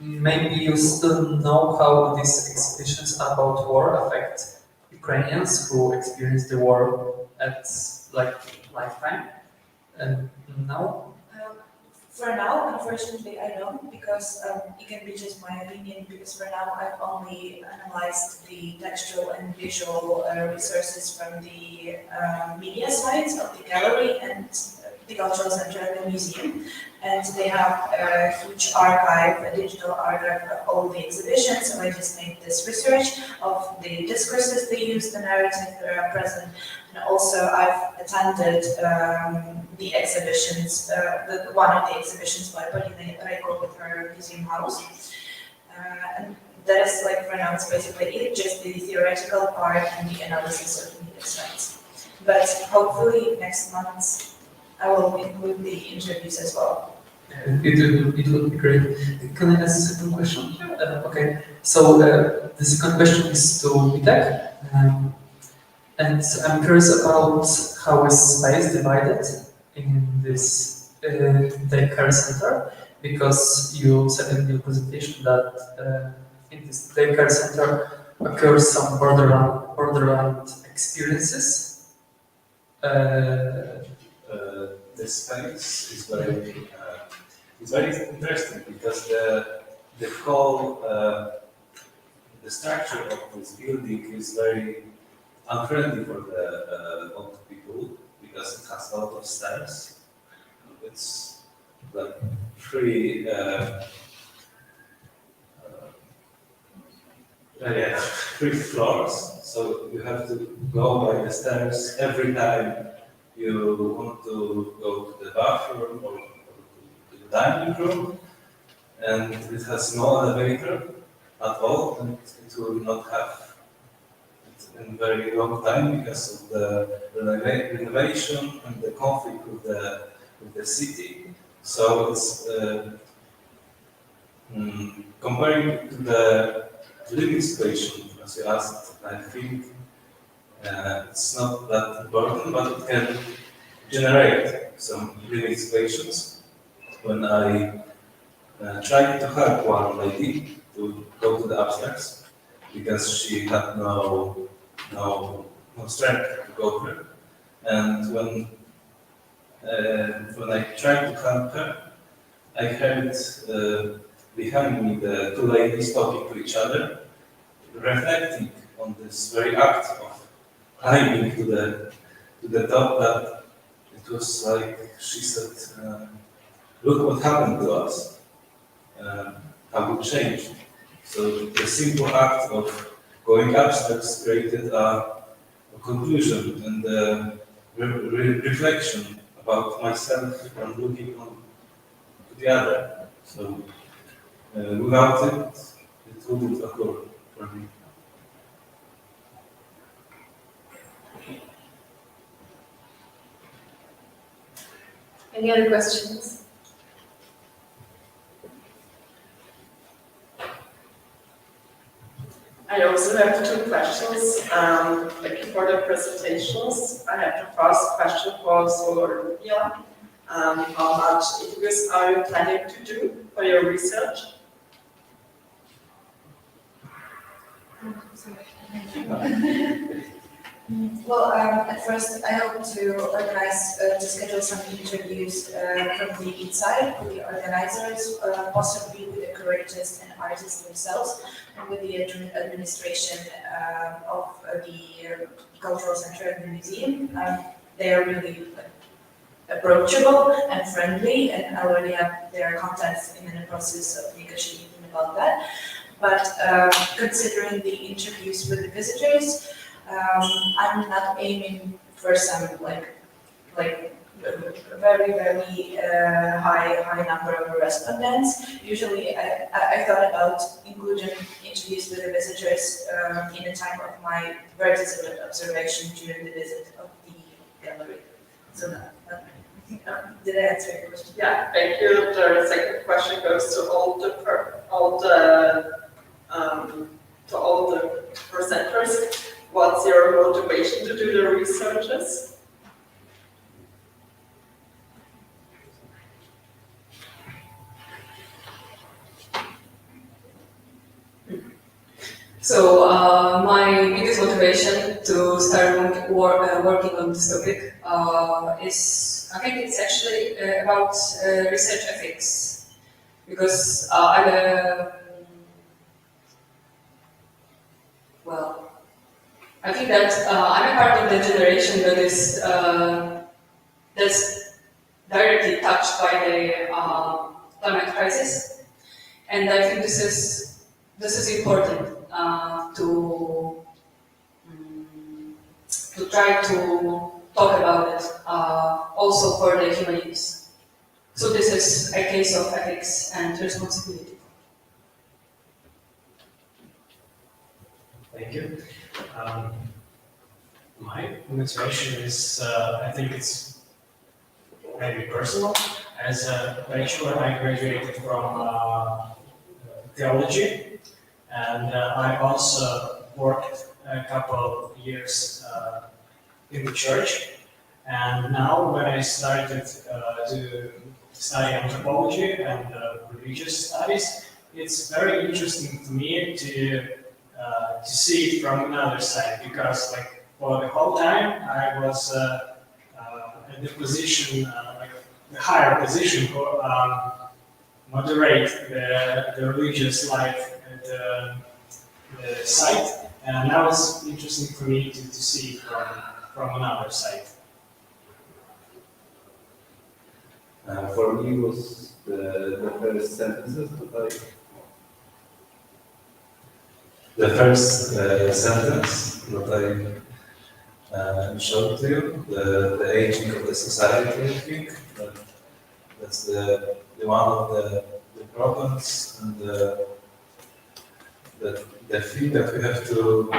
you still know how these exhibitions about war affect Ukrainians who experienced the war at like lifetime. No. For now, unfortunately, I don't, because it can be just my opinion, because for now I've only analyzed the textual and visual resources from the media sites of the gallery and the Cultural Center of the museum. And they have a huge archive, a digital archive of all the exhibitions. So I just made this research of the discourses they use, the narrative that are present. And also I've attended the exhibitions, one of the exhibitions by Polina Rejko with her museum house. And that is, like, for now, it's basically it, just the theoretical part and the analysis of media sites. But hopefully next month I will include the interviews as well. It would be great. Can I ask a second question? Okay, so the second question is to Witek. And I'm curious about how is space divided in this daycare center, because you said in your presentation that in this daycare center occurs some borderland experiences. The space is very it's very interesting because the whole the structure of this building is very unfriendly for the old people because it has a lot of stairs. It's like three floors, so you have to go by the stairs every time you want to go to the bathroom or to the dining room, and it has no elevator at all, and it will not have it in a very long time because of the renovation and the conflict with the city. So it's comparing to the living situation, as you asked, I think it's not that important, but it can generate some living situations. When I tried to help one lady to go to the upstairs because she had no strength to go there, and when I tried to help her, I heard behind me the two ladies talking to each other, reflecting on this very act of climbing to the top. That it was like she said, "Look what happened to us. How we changed." So the simple act of going upstairs created a conclusion and a reflection about myself and looking on to the other. So without it, it wouldn't occur for me. Any other questions? I also have two questions. Thank you for the presentations. I have the first question for Sonia. How much interviews are you planning to do for your research? Well, at first, I hope to organize, to schedule some interviews from the inside with the organizers, possibly with the curators and artists themselves, and with the administration of the cultural center and the museum. They are really approachable and friendly, and I already have their contacts in the process of negotiating about that. But considering the interviews with the visitors, I'm not aiming for some like a very high number of respondents. Usually, I thought about including interviews with the visitors in the time of my vertical observation during the visit of the gallery. So did I answer your question? Yeah, thank you. The second question goes to all the presenters. What's your motivation to do the researches? So my biggest motivation to start working on this topic is, I think it's actually about research ethics, because I think that I'm a part of the generation that is that's directly touched by the climate crisis, and I think this is important to try to talk about it also for the humanities. So this is a case of ethics and responsibility. Thank you. My motivation is, I think it's maybe personal. As a bachelor, I graduated from theology, and I also worked a couple of years in the church. And now, when I started to study anthropology and religious studies, it's very interesting to me to see it from another side, because like for the whole time I was at the position, like the higher position moderate the religious life at the site. And now it's interesting for me to see from another side. For me was the first sentences the first sentence that I showed to you, the aging of the society, I think. That's the one of the problems and the thing that we have to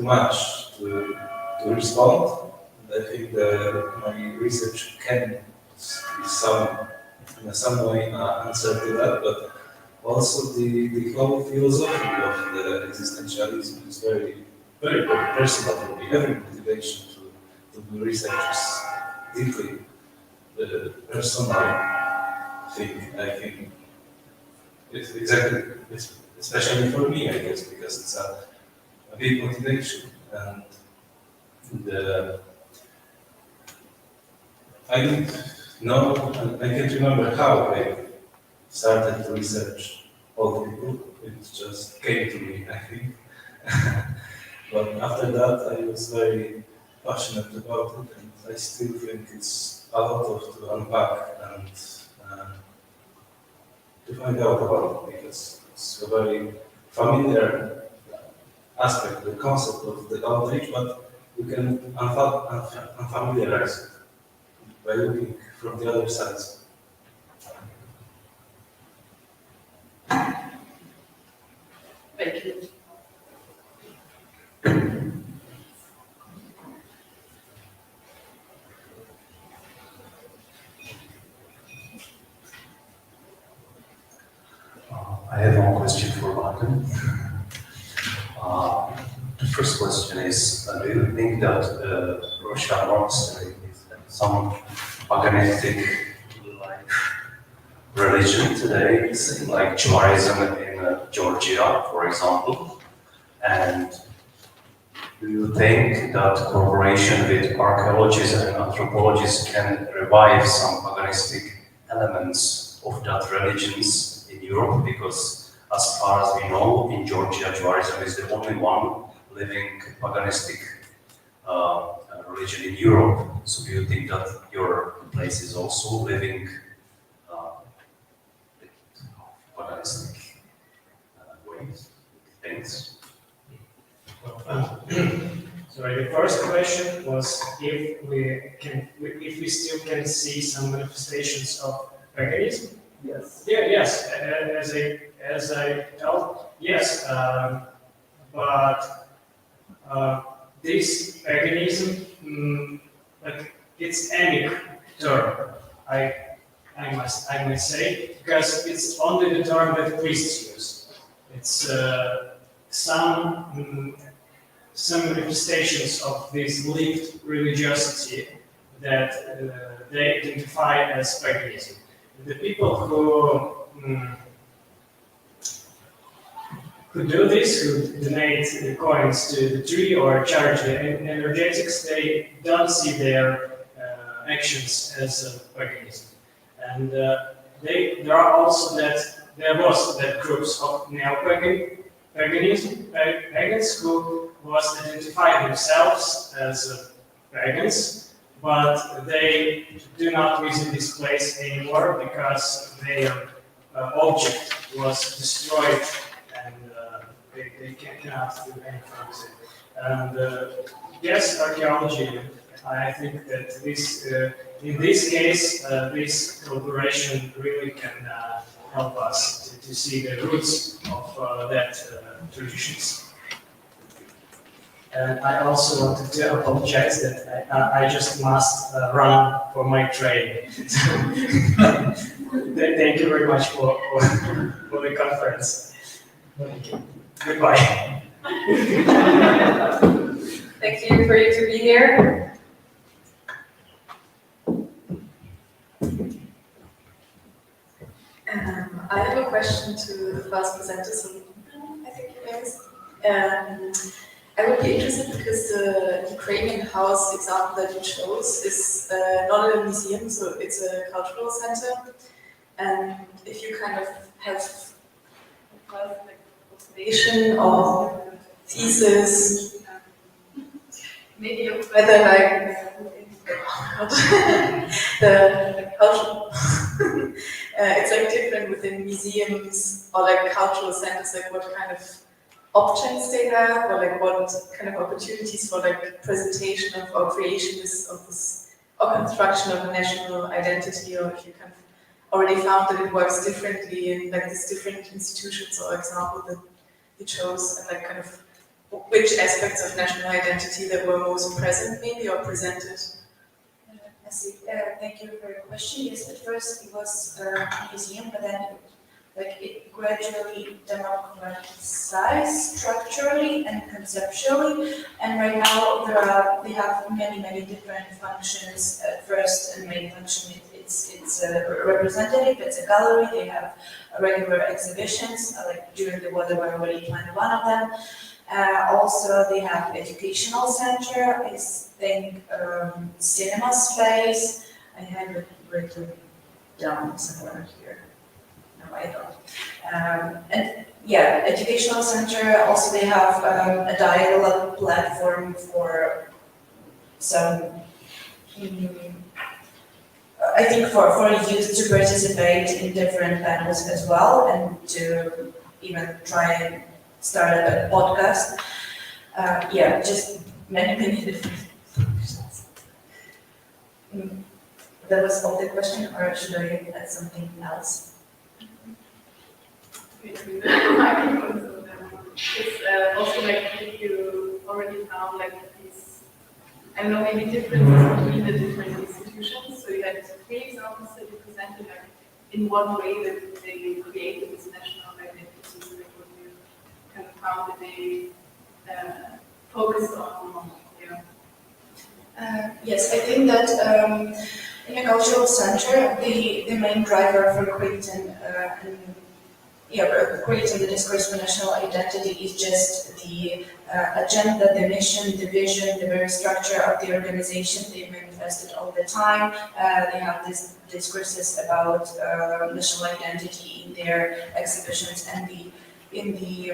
match to respond. And I think my research can be in some way answer to that, but also the whole philosophy of the existentialism is very, very personal for me. Every motivation to do research is deeply personal thing. I think it's exactly, especially for me, I guess, because it's a big motivation. And I don't know, I can't remember how I started to research old people. It just came to me, I think. But after that, I was very passionate about it, and I still think it's a lot to unpack and to find out about it, because it's a very familiar aspect, the concept of the outreach, but we can unfamiliarize it by looking from the other side. Thank you. I have one question for Martin. The first question is, do you think that Russian monastery is some paganistic like religion today, like Judaism in Georgia, for example? And do you think that cooperation with archaeologists and anthropologists can revive some paganistic elements of that religions in Europe? Because as far as we know, in Georgia, Judaism is the only one living paganistic religion in Europe. So do you think that your place is also living paganistic ways, things? Sorry, the first question was if we still can see some manifestations of paganism. Yes. Yeah, yes, as I told, yes, but this paganism, like it's ethnic term. I must say, because it's only the term that priests use. It's some manifestations of this lived religiosity that they identify as paganism. The people who do this, who donate the coins to the tree or charge the energetics, they don't see their actions as paganism. And there was that groups of pagans who was identify themselves as pagans, but they do not visit this place anymore because their object was destroyed and they cannot do anything with it. And yes, archaeology, I think that this, in this case, this collaboration really can help us to see the roots of that traditions. And I also wanted to apologize that I just must run for my train. Thank you very much for the conference. Thank you. Goodbye. Thank you for you to be here. I have a question to the first presenters. I think it is. I would be interested because the Ukrainian house example that you chose is not a museum, so it's a cultural center. And if you kind of have like observation or thesis, maybe of whether like the cultural it's like different within museums or like cultural centers, like what kind of objects they have, or like what kind of opportunities for like presentation of or creation of this or construction of a national identity, or if you kind of already found that it works differently in like these different institutions or example that you chose, and like kind of which aspects of national identity that were most present maybe or presented. I see. Thank you for your question. Yes, at first it was a museum, but then it gradually democratized structurally and conceptually. And right now they have many different functions. At first, the main function it's a representative. It's a gallery. They have regular exhibitions. Like during the war, they were already planned one of them. Also, they have educational center. I think cinema space. I have it written down somewhere here. No, I don't. And yeah, educational center. Also, they have a dialogue platform for some. I think for youth to participate in different panels as well, and to even try and start a podcast. Yeah, just many different functions. That was all the question, or should I add something else? It's also like if you already found like these, I don't know, maybe differences between the different institutions. So you had 3 examples that you presented, like in one way that they created this national identity, like what you kind of found that they focused on. Yes, I think that in a cultural center, the main driver for creating creating the discourse for national identity is just the agenda, the mission, the vision, the very structure of the organization. They manifest it all the time. They have these discourses about national identity in their exhibitions and in the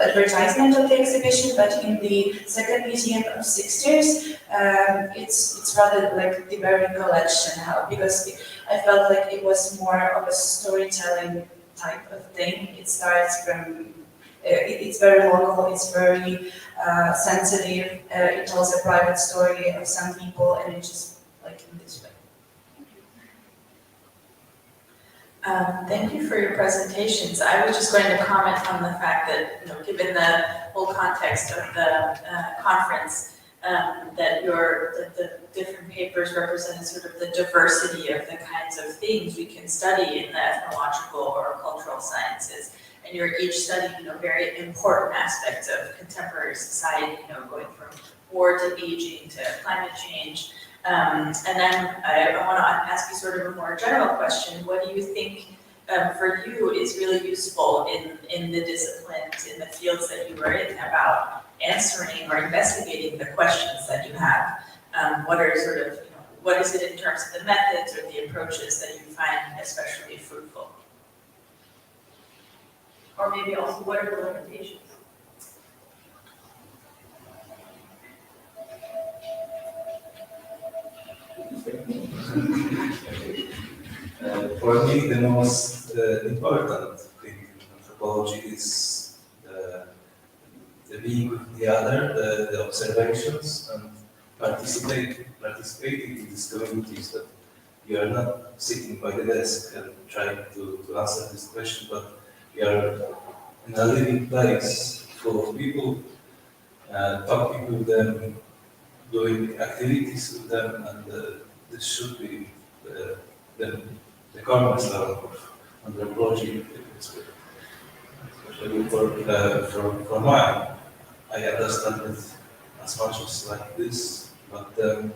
advertisement of the exhibition, but in the second museum of Sixters, it's rather like the very collection, because I felt like it was more of a storytelling type of thing. It starts from, it's very local, it's very sensitive, it tells a private story of some people, and it's just like in this way. Thank you for your presentations. I was just going to comment on the fact that, given the whole context of the conference, that the different papers represented sort of the diversity of the kinds of things we can study in the ethnological or cultural sciences. And you're each studying, very important aspects of contemporary society, going from war to aging to climate change. And then I want to ask you sort of a more general question. What do you think for you is really useful in the disciplines, in the fields that you are in, about answering or investigating the questions that you have? What are sort of, what is it in terms of the methods or the approaches that you find especially fruitful? Or maybe also, what are the limitations? For me, the most important thing in anthropology is the being with the other, the observations, and participating in these communities. That you are not sitting by the desk and trying to answer this question, but you are in a living place full of people, talking with them, doing activities with them, and this should be the cornerstone of anthropology, especially for mine. I understand it as much as like this, but the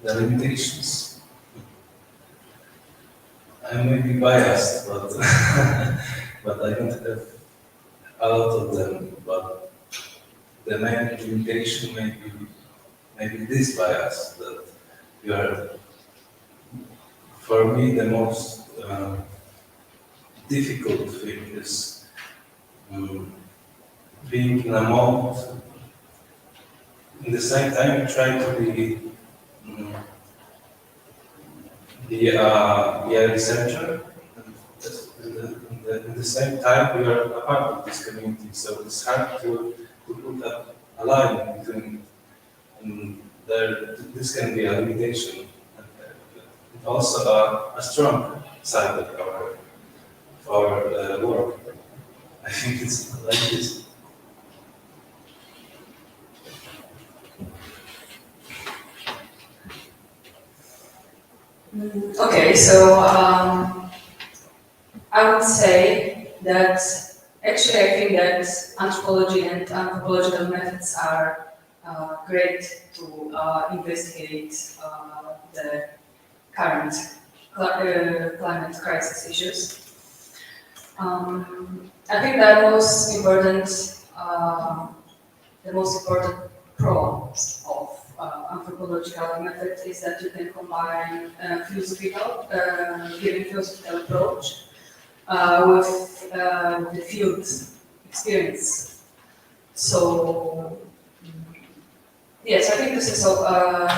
limitations. I may be biased, but but I don't have a lot of them. But the main limitation may be this bias that you are for me, the most difficult thing is being in a mode, in the same time try to be a researcher. In the same time, we are a part of this community, so it's hard to put a line between. This can be a limitation, and also a strong side of our work. I think it's like this. Okay, so I would say that actually I think that anthropology and anthropological methods are great to investigate the current climate crisis issues. I think the most important pros of anthropological method is that you can combine given philosophical approach with the field experience. So yes, I think this is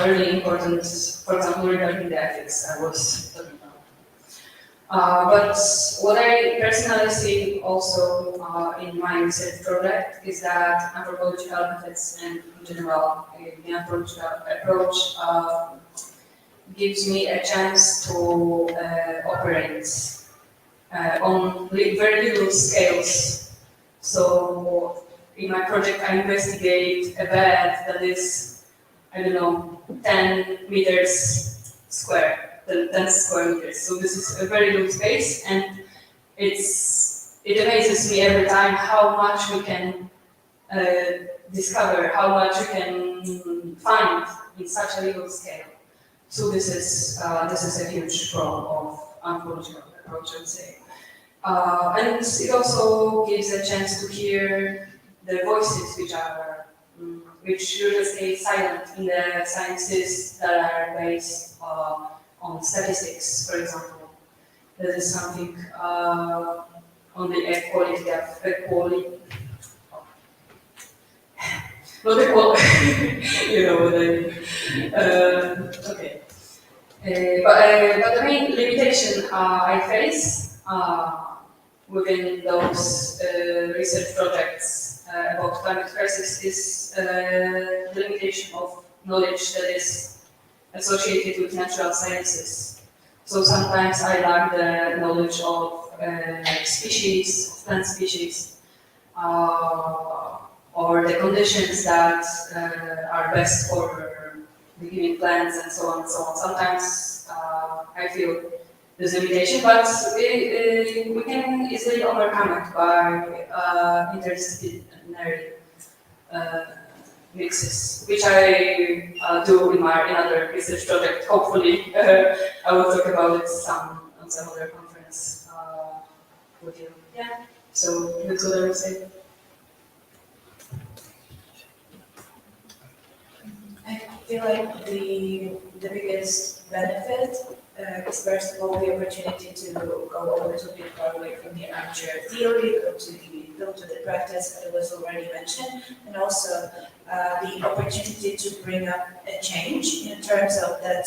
really important, for example, regarding the ethics I was talking about. But what I personally see also in my research project is that anthropological methods and in general the anthropological approach gives me a chance to operate on very little scales. So in my project I investigate a bed that is, I don't know, 10 meters square. 10 square meters. So this is a very little space, and it amazes me every time how much we can discover, how much we can find in such a little scale. So this is a huge pro of anthropological approach, I would say. And it also gives a chance to hear the voices which usually stay silent in the sciences that are based on statistics, for example. That is something on the equality, not equality, you know what I mean. Okay. But the main limitation I face within those research projects about climate crisis is the limitation of knowledge that is associated with natural sciences. So sometimes I lack the knowledge of species, plant species, or the conditions that are best for the given plants and so on and so on. Sometimes I feel this limitation, but we can easily overcome it by interdisciplinary mixes, which I do in my other research project. Hopefully, I will talk about it on some other conference with you. Yeah, so that's what I would say. I feel like the biggest benefit is first of all the opportunity to go a little bit far away from the armchair theory, go to the practice that was already mentioned, and also the opportunity to bring up a change in terms of that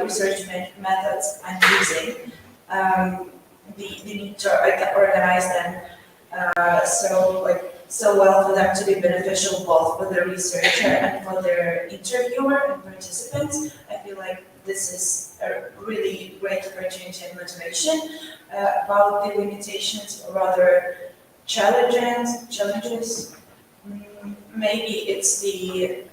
research methods I'm using. The need to organize them so well for them to be beneficial both for the researcher and for their interviewer and participants. I feel like this is a really great opportunity and motivation. About the limitations, or rather challenges, maybe it's the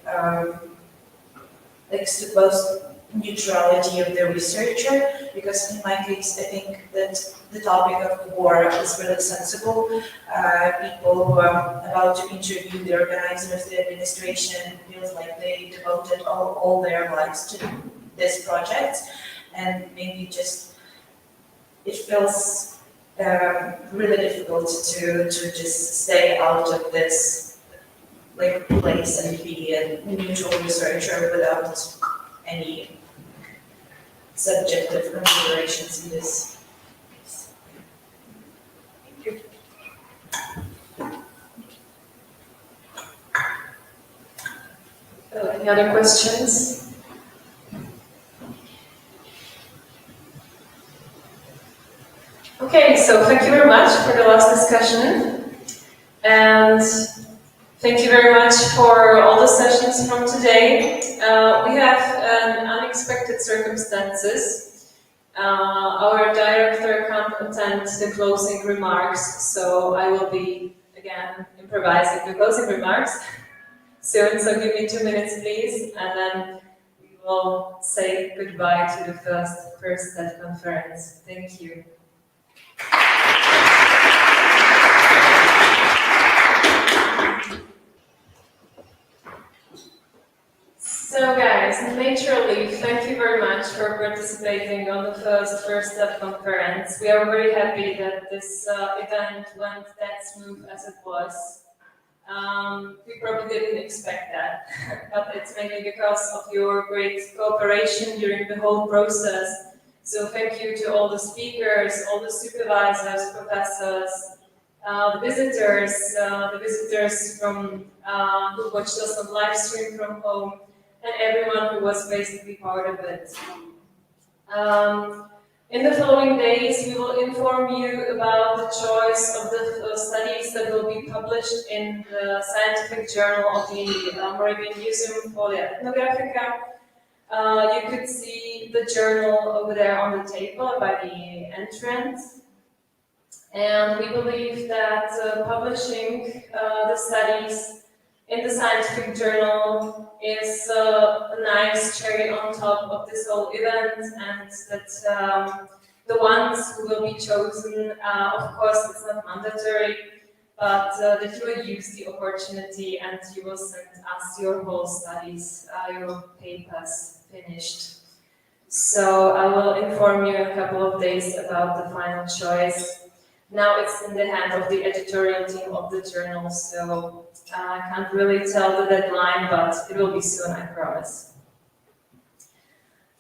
supposed neutrality of the researcher, because in my case, I think that the topic of war is really sensible. People who are about to interview the organizers, the administration, feels like they devoted all their lives to this project, and maybe just it feels really difficult to just stay out of this place and be a neutral researcher without any subjective considerations in this. Any other questions? Okay, so thank you very much for the last discussion. And thank you very much for all the sessions from today. We have unexpected circumstances. Our director can't attend the closing remarks, so I will be, again, improvising the closing remarks soon. So give me 2 minutes, please, and then we will say goodbye to the first STEP conference. Thank you. So guys, naturally, thank you very much for participating on the first STEP conference. We are very happy that this event went that smooth as it was. We probably didn't expect that, but it's mainly because of your great cooperation during the whole process. So thank you to all the speakers, all the supervisors, professors, the visitors from who watched us on live stream from home, and everyone who was basically part of it. In the following days, we will inform you about the choice of the studies that will be published in the scientific journal of the Moravian Museum Folia Ethnographica. You could see the journal over there on the table by the entrance. And we believe that publishing the studies in the scientific journal is a nice cherry on top of this whole event, and that the ones who will be chosen, of course, it's not mandatory, but that you will use the opportunity and you will send us your whole studies, your papers finished. So I will inform you in a couple of days about the final choice. Now it's in the hand of the editorial team of the journal, so I can't really tell the deadline, but it will be soon, I promise.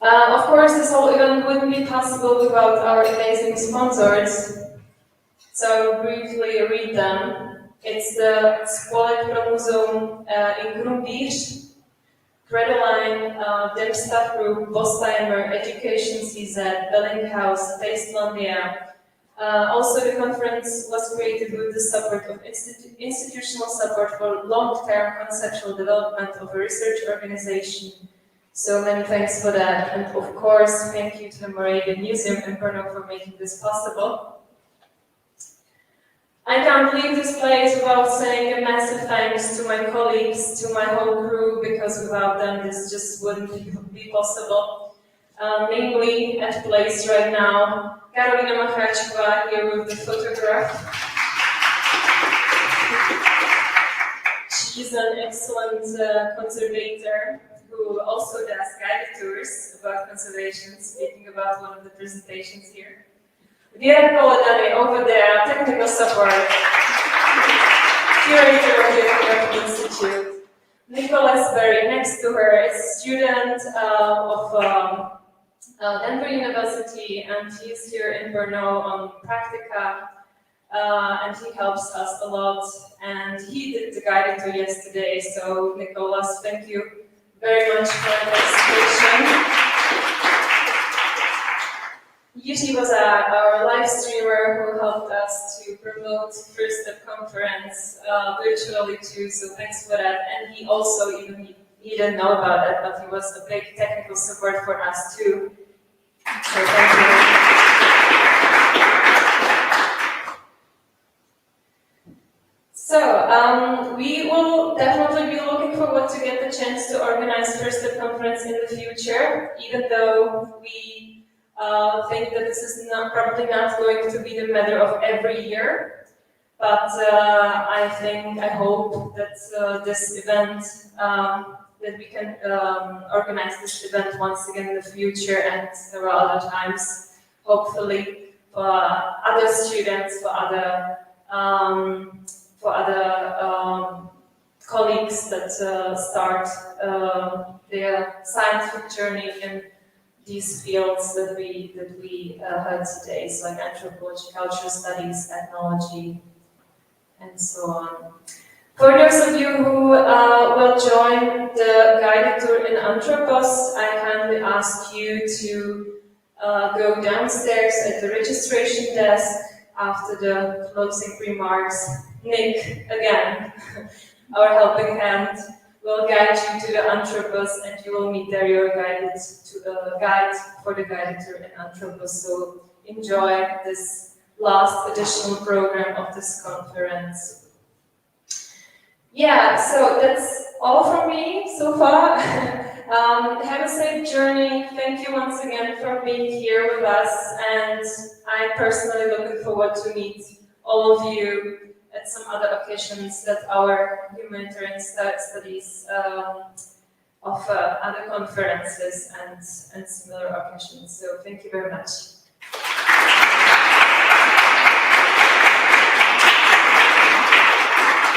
Of course, this whole event wouldn't be possible without our amazing sponsors, so I'll briefly read them. It's the Spolek pro Muzeum in Krumbíř, Credoline, Demstaff Group, Bostheimer, Education CZ, Bellinghouse, Tastelandia. Also, the conference was created with the support of institutional support for long-term conceptual development of a research organization. So many thanks for that. And of course, thank you to the Moravian Museum in Brno for making this possible. I can't leave this place without saying a massive thanks to my colleagues, to my whole crew, because without them this just wouldn't be possible. Namely, at place right now, Karolina Macháčková here with the photograph. She's an excellent conservator who also does guided tours about conservation, speaking about one of the presentations here. Viera Koledany over there, technical support, curator of the Ethnographic Institute. Nicholas Berry next to her is a student of Denver University, and he's here in Brno on Practica, and he helps us a lot, and he did the guided tour yesterday, so Nicholas, thank you very much for your participation. Yuji was our live streamer who helped us to promote First Step Conference virtually too, so thanks for that, and he also, even he didn't know about it, but he was a big technical support for us too. So thank you. So we will definitely be looking forward to get the chance to organize First Step Conference in the future, even though we think that this is probably not going to be the matter of every year. But I hope that this event that we can organize this event once again in the future and several other times, hopefully for other students, for other colleagues that start their scientific journey in these fields that we heard today, so like anthropology, cultural studies, ethnology, and so on. For those of you who will join the guided tour in Anthropos, I kindly ask you to go downstairs at the registration desk after the closing remarks. Nick, again, our helping hand, will guide you to the Anthropos, and you will meet there your guide for the guided tour in Anthropos. So enjoy this last additional program of this conference. Yeah, so that's all from me so far. Have a safe journey. Thank you once again for being here with us, and I'm personally looking forward to meet all of you at some other occasions that our humanitarian studies offer, other conferences and similar occasions. So thank you very much.